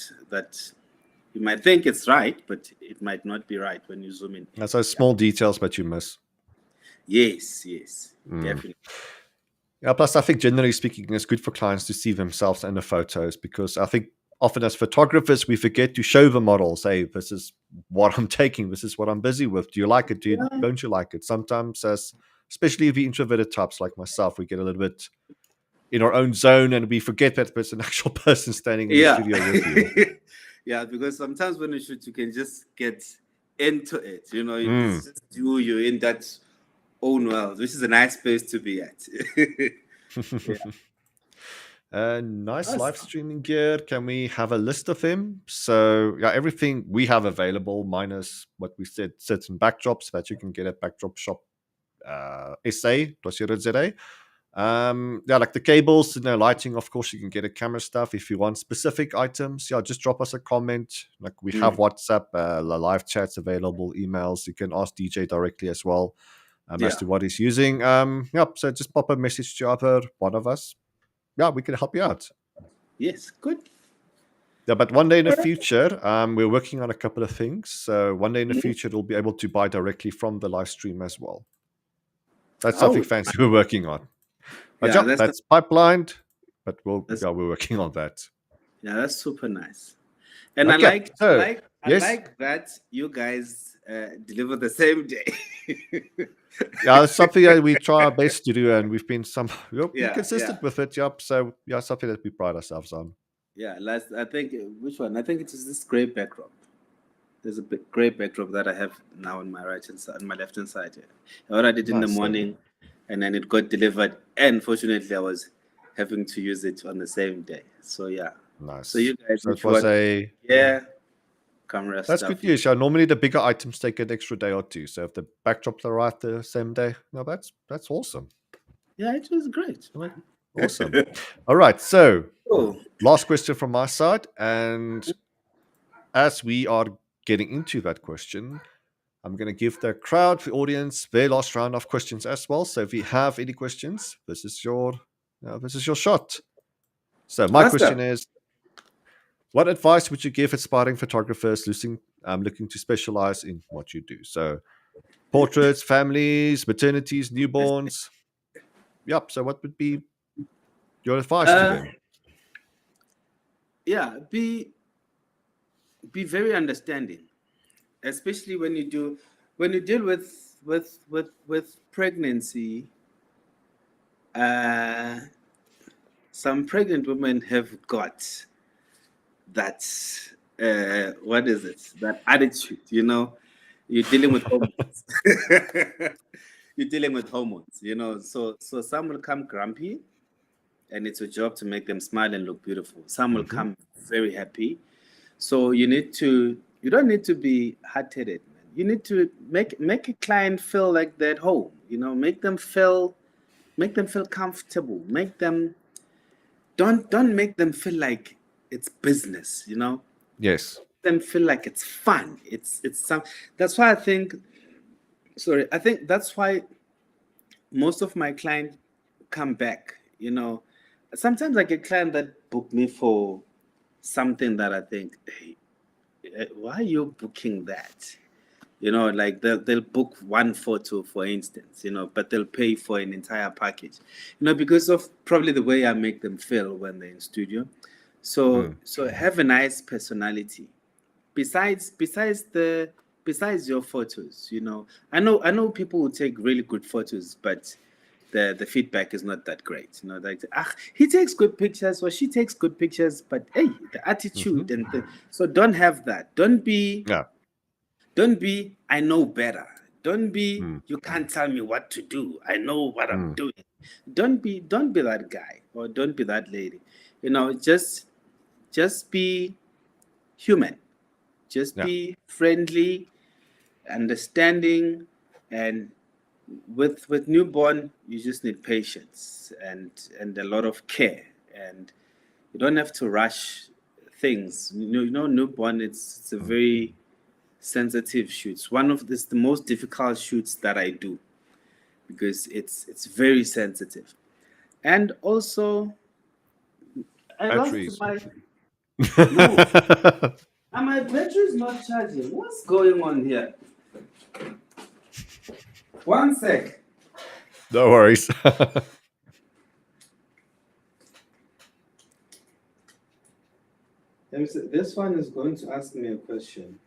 you might think it's right, but it might not be right when you zoom in. That's those small details that you miss. Yes, definitely. Yeah, plus I think generally speaking, it's good for clients to see themselves in the photos, because I think often as photographers, we forget to show the models, hey, this is what I'm taking, this is what I'm busy with. Do you like it? Don't you like it? Sometimes, especially if we introverted types like myself, we get a little bit in our own zone and we forget that there's an actual person standing in the studio with you. Yeah, because sometimes when you shoot, you can just get into it. It's just you're in that own world, which is a nice place to be at. Nice awesome. Live streaming gear. Can we have a list of them? So everything we have available, minus what we said, certain backdrops that you can get at backdrop shop SA.co.za. Like the cables, lighting, of course, you can get at CameraStuff. If you want specific items, just drop us a comment. Like we have WhatsApp, live chats available, emails. You can ask Deejay directly as well as to what he's using. So just pop a message to either one of us. Yeah, we can help you out. Yes, good. Yeah, but one day in the future, we're working on a couple of things. So one day in the Mhm. future, they'll be able to buy directly from the live stream as well. That's something Oh, fancy we're working on. But yeah, yeah, that's pipelined. But we're working on that. that's super nice. And I Okay, like, I so like, I yes, like that you guys deliver the same day. yeah, it's something that we try our best to do, and we've been we'll be Yeah, yeah, consistent with it. Yep. So yeah, something that we pride ourselves on. yeah. Last, I think which one? I think it is this gray backdrop. There's a gray backdrop that I have now on my right hand side, on my left hand side. Yeah. I ordered it in the Nice. morning, and then it got delivered. And fortunately, I was having to use it on the same day. So yeah. So Nice. you guys, So it if you was want, a yeah, camera That's stuff. good news. Yeah, normally the bigger items take an extra day or two. So if the backdrops arrive the same day, no, that's awesome. Yeah, it was great. Awesome. All right. So Oh, last question from my side, and as we are getting into that question, I'm going to give the crowd, the audience, their last round of questions as well. So if you have any questions, this is your shot. So my question awesome. is, what advice would you give aspiring photographers looking to specialize in what you do? So portraits, families, maternities, newborns. Yep. So what would be your advice to Uh, them? yeah, be very understanding, especially when you deal with pregnancy. Uh, some pregnant women have got that what is it? That attitude, you know. You're dealing with hormones. You're dealing with hormones, you know. So some will come grumpy, and it's your job to make them smile and look beautiful. Some will Hmm. come very happy. So you don't need to be hard-headed, man. You need to make a client feel like they're at home. You know, make them feel comfortable. Make them don't make them feel like it's business. You know, Yes. them feel like it's fun. It's some. That's why I think. Sorry, I think that's why most of my clients come back. You know, sometimes I get clients that book me for something that I think, hey, why are you booking that? You know, like they'll book one photo, for instance, you know, but they'll pay for an entire package, you know, because of probably the way I make them feel when they're in studio. Mm. So have a nice personality. Besides your photos, you know, I know people will take really good photos, but the feedback is not that great. You know, like he takes good pictures or she takes good pictures, but hey, the Hmm. attitude and so don't have that. Yeah. Don't be I know better. Don't be Mm. you can't tell me what to do. I know what I'm Mm. doing. Don't be that guy or don't be that lady. You know, just be human. Just Yeah. be friendly, understanding, and with newborn you just need patience and a lot of care, and you don't have to rush things. You know newborn it's a Mm. very sensitive shoots. One of this the most difficult shoots that I do because it's very sensitive. And also I lost Batteries. my no, and my battery is not charging. What's going on here? One sec. No worries. This one is going to ask me a question.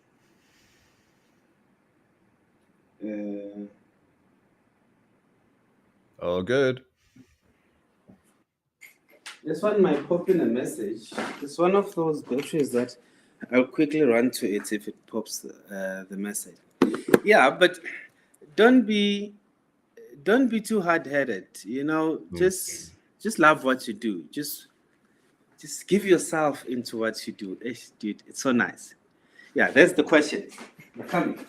Uh, All good. this one might pop in a message. It's one of those batteries that I'll quickly run to it if it pops the message. Yeah, but don't be don't be too hard-headed. You know, Mm. just love what you do. Just give yourself into what you do. Dude, it's so nice. Yeah, that's the question. Coming.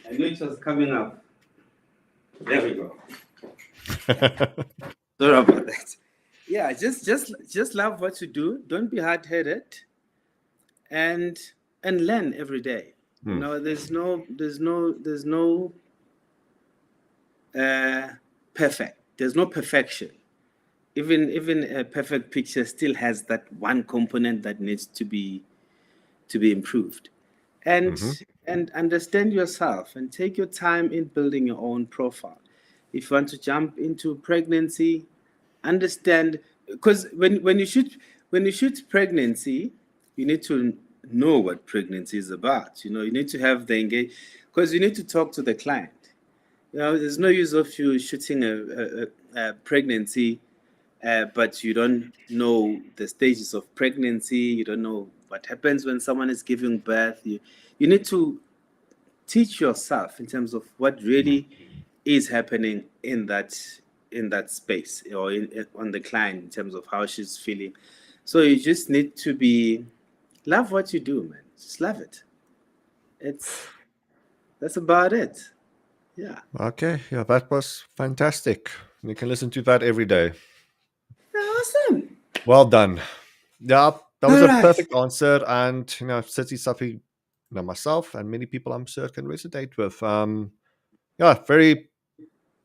I knew it was coming up. There we go. Sorry about that. Yeah, just love what you do. Don't be hard-headed, and learn every day. You Mm. know, there's no uh, perfect. There's no perfection. Even a perfect picture still has that one component that needs to be to be improved. And Mm-hmm. and understand yourself and take your time in building your own profile. If you want to jump into pregnancy, understand, because when you shoot pregnancy, you need to know what pregnancy is about. You need to have the engage, because you need to talk to the client. There's no use of you shooting a pregnancy, but you don't know the stages of pregnancy. You don't know what happens when someone is giving birth. You need to teach yourself in terms of what really is happening in that space, or on the client, in terms of how she's feeling. So you just need to be love what you do, man. Just love it. It's That's about it. Yeah. Okay, yeah, that was fantastic. You can listen to that every day. Awesome. Well done. Yeah, that was All a right. perfect answer, and certainly something myself and many people I'm sure can resonate with. Yeah, very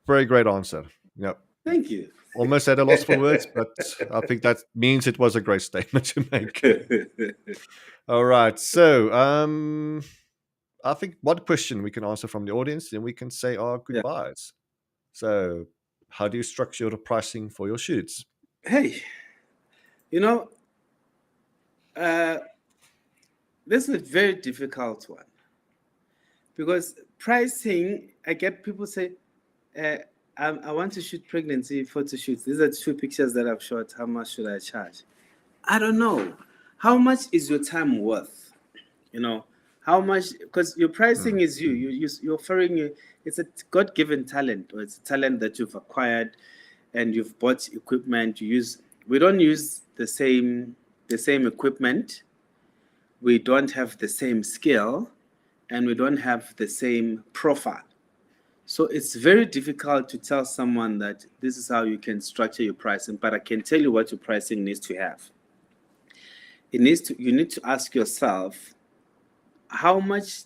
very great answer. Yeah, Thank you. almost at a loss for words, but I think that means it was a great statement to make. All right, so I think one question we can answer from the audience, and we can say our Yeah. goodbyes. So, how do you structure the pricing for your shoots? Hey, you know, uh, this is a very difficult one, because pricing, I get people say, uh, I want to shoot pregnancy photo shoots. These are two pictures that I've shot. How much should I charge? I don't know. How much is your time worth? You know, how much? Because your pricing Mm. is you're offering you. It's a God-given talent, or it's a talent that you've acquired, and you've bought equipment. We don't use the same equipment. We don't have the same skill, and we don't have the same profile. So it's very difficult to tell someone that this is how you can structure your pricing, but I can tell you what your pricing needs to have. You need to ask yourself, how much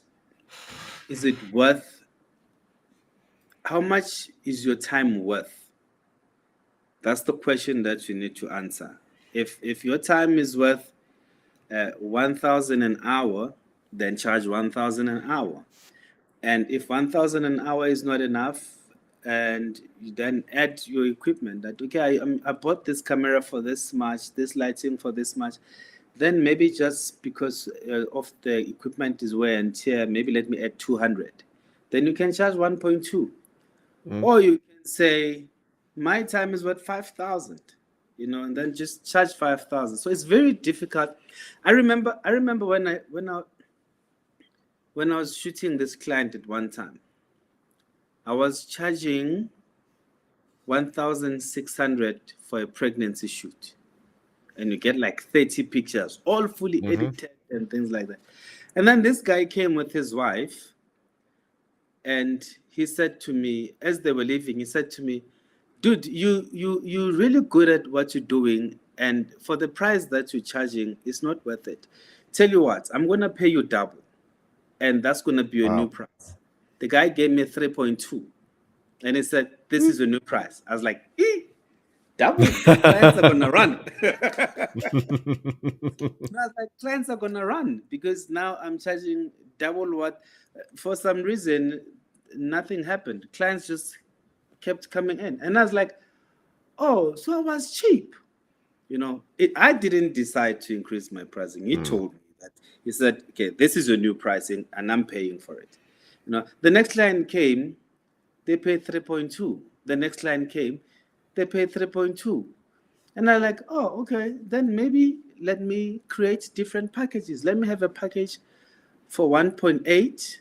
is it worth? How much is your time worth? That's the question that you need to answer. If your time is worth 1,000 an hour, then charge 1,000 an hour. And if 1,000 an hour is not enough, and you then add your equipment, that okay, I bought this camera for this much, this lighting for this much, then maybe just because of the equipment is wear and tear, maybe let me add 200. Then you can charge 1.2. Mm. Or you can say, my time is worth 5,000, and then just charge 5,000. So it's very difficult. I remember when I was shooting this client at one time, I was charging 1,600 for a pregnancy shoot. And you get like 30 pictures, all fully Mm-hmm. edited and things like that. And then this guy came with his wife, and he said to me, as they were leaving, he said to me, dude, you're really good at what you're doing, and for the price that you're charging, it's not worth it. Tell you what, I'm gonna pay you double, and that's gonna be a new Wow. price. The guy gave me 3.2, and he said, this is a new price. I was like, double? Clients are gonna run. No, I was like, clients are gonna run, because now I'm charging double what. For some reason, nothing happened. Clients just kept coming in, and I was like, oh, so I was cheap. I didn't decide to increase my pricing. He Mm. told me that. He said, okay, this is your new pricing, and I'm paying for it. The next client came, they paid 3.2. The next client came, they paid 3.2. And I'm like, oh, okay, then maybe let me create different packages. Let me have a package for 1.8,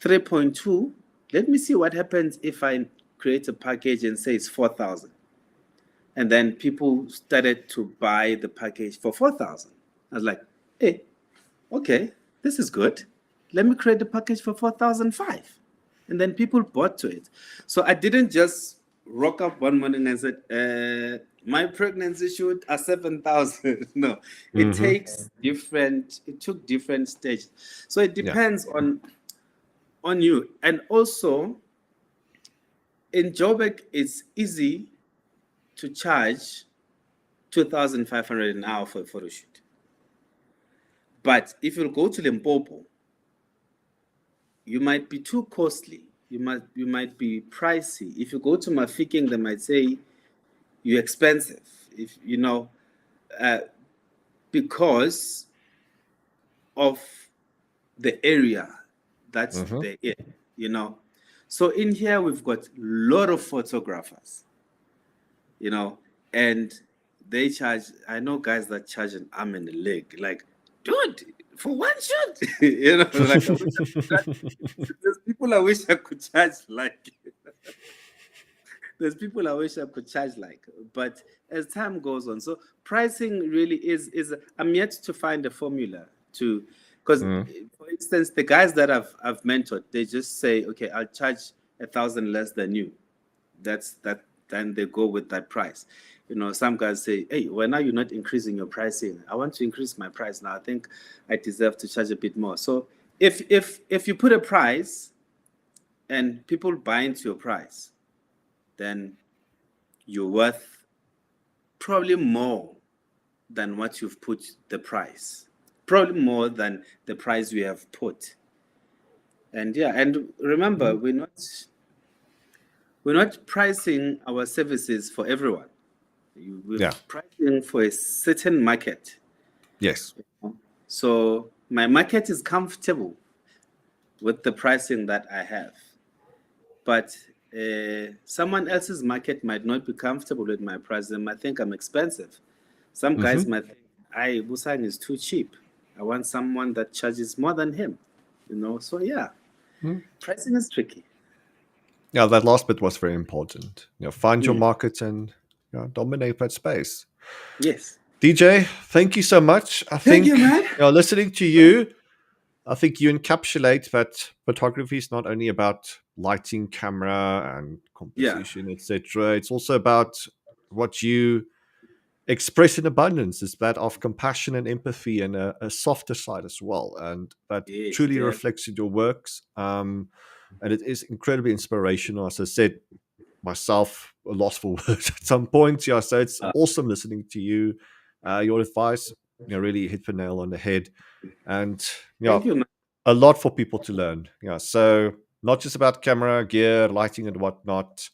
3.2. Let me see what happens if I create a package and say it's 4,000. And then people started to buy the package for 4,000. I was like, hey, okay, this is good. Let me create the package for 4,005. And then people bought to it. So I didn't just rock up one morning and said, my pregnancy shoot are 7,000. No, Mm-hmm. it took different stages. So it Yeah. depends on you. And also in Joburg, it's easy to charge 2,500 an hour for a photo shoot. But if you go to Limpopo, you might be too costly. You might be pricey. If you go to Mafikeng, they might say you're expensive. If you know, uh, because of the area that Mm-hmm. they're in, you know. So in here we've got a lot of photographers, you know, and they charge. I know guys that charge an arm and a leg, like, dude, for one shot, you know, like there's people I wish I could charge like. There's people I wish I could charge like, but as time goes on, so pricing really is. I'm yet to find a formula to, because Mm. for instance, the guys that I've mentored, they just say, okay, I'll charge 1,000 less than you. That's that. Then they go with that price. You know, some guys say, hey, why now you're not increasing your pricing? I want to increase my price now. I think I deserve to charge a bit more. So if you put a price and people buy into your price, then you're worth probably more than what you've put the price. Probably more than the price we have put. And yeah, and remember, we're not pricing our services for everyone. We're Yeah. pricing for a certain market. Yes. So my market is comfortable with the pricing that I have. But someone else's market might not be comfortable with my price. They might think I'm expensive. Some guys Mm-hmm. might think, Busang is too cheap. I want someone that charges more than him. You know, so yeah, pricing is tricky. Yeah, that last bit was very important. Find your Mm. market and dominate that space. Yes. DJ, thank you so much. I Thank think you, man. listening to you, I think you encapsulate that photography is not only about lighting, camera, and Yeah. composition, etc. It's also about what you express in abundance. Is that of compassion and empathy, and a softer side as well, and that Yes, truly dear. reflects in your works. And it is incredibly inspirational. As I said, myself a loss for words at some point. Yeah, so it's Uh, awesome listening to you. Your advice, really hit the nail on the head, and Thank you, man. a lot for people to learn. Yeah, so not just about camera gear, lighting, and whatnot.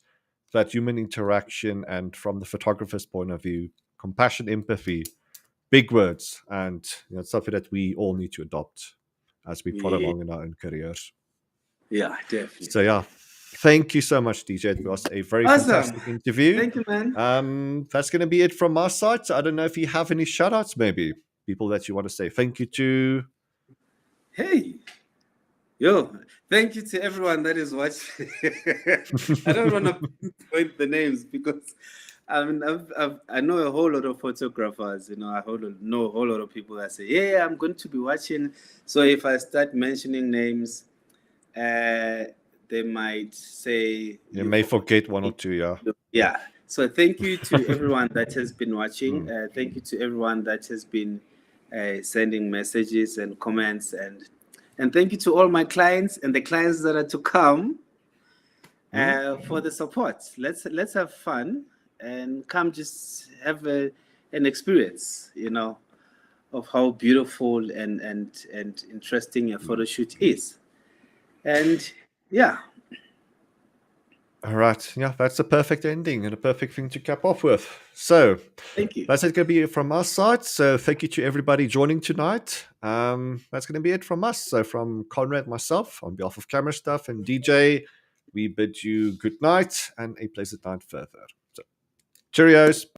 That human interaction, and from the photographer's point of view, compassion, empathy, big words, and it's something that we all need to adopt as we plod Yeah, along in our own careers. yeah, So definitely. yeah, thank you so much, DJ. It was a very Awesome. fantastic interview. Thank you, man. That's going to be it from my side. So I don't know if you have any shout outs, maybe people that you want to say thank you to. Hey, yo, thank you to everyone that is watching. I don't want to pinpoint the names because I mean I know a whole lot of photographers. You know, know a whole lot of people that say, "Yeah, I'm going to be watching." So if I start mentioning names, uh, they might say You you may forgot. forget one or two, yeah. Yeah. So thank you to everyone that has been watching. Mm. Thank you to everyone that has been sending messages and comments, and thank you to all my clients and the clients that are to come Mm. for the support. Let's have fun and come just have an experience, you know, of how beautiful and interesting a photo shoot is. And yeah, All right. Yeah, that's a perfect ending and a perfect thing to cap off with. So thank you. that's it going to be it from our side. So thank you to everybody joining tonight. That's going to be it from us. So from Conrad, myself, on behalf of CameraStuff and DJ, we bid you good night and a pleasant night further. So cheerios.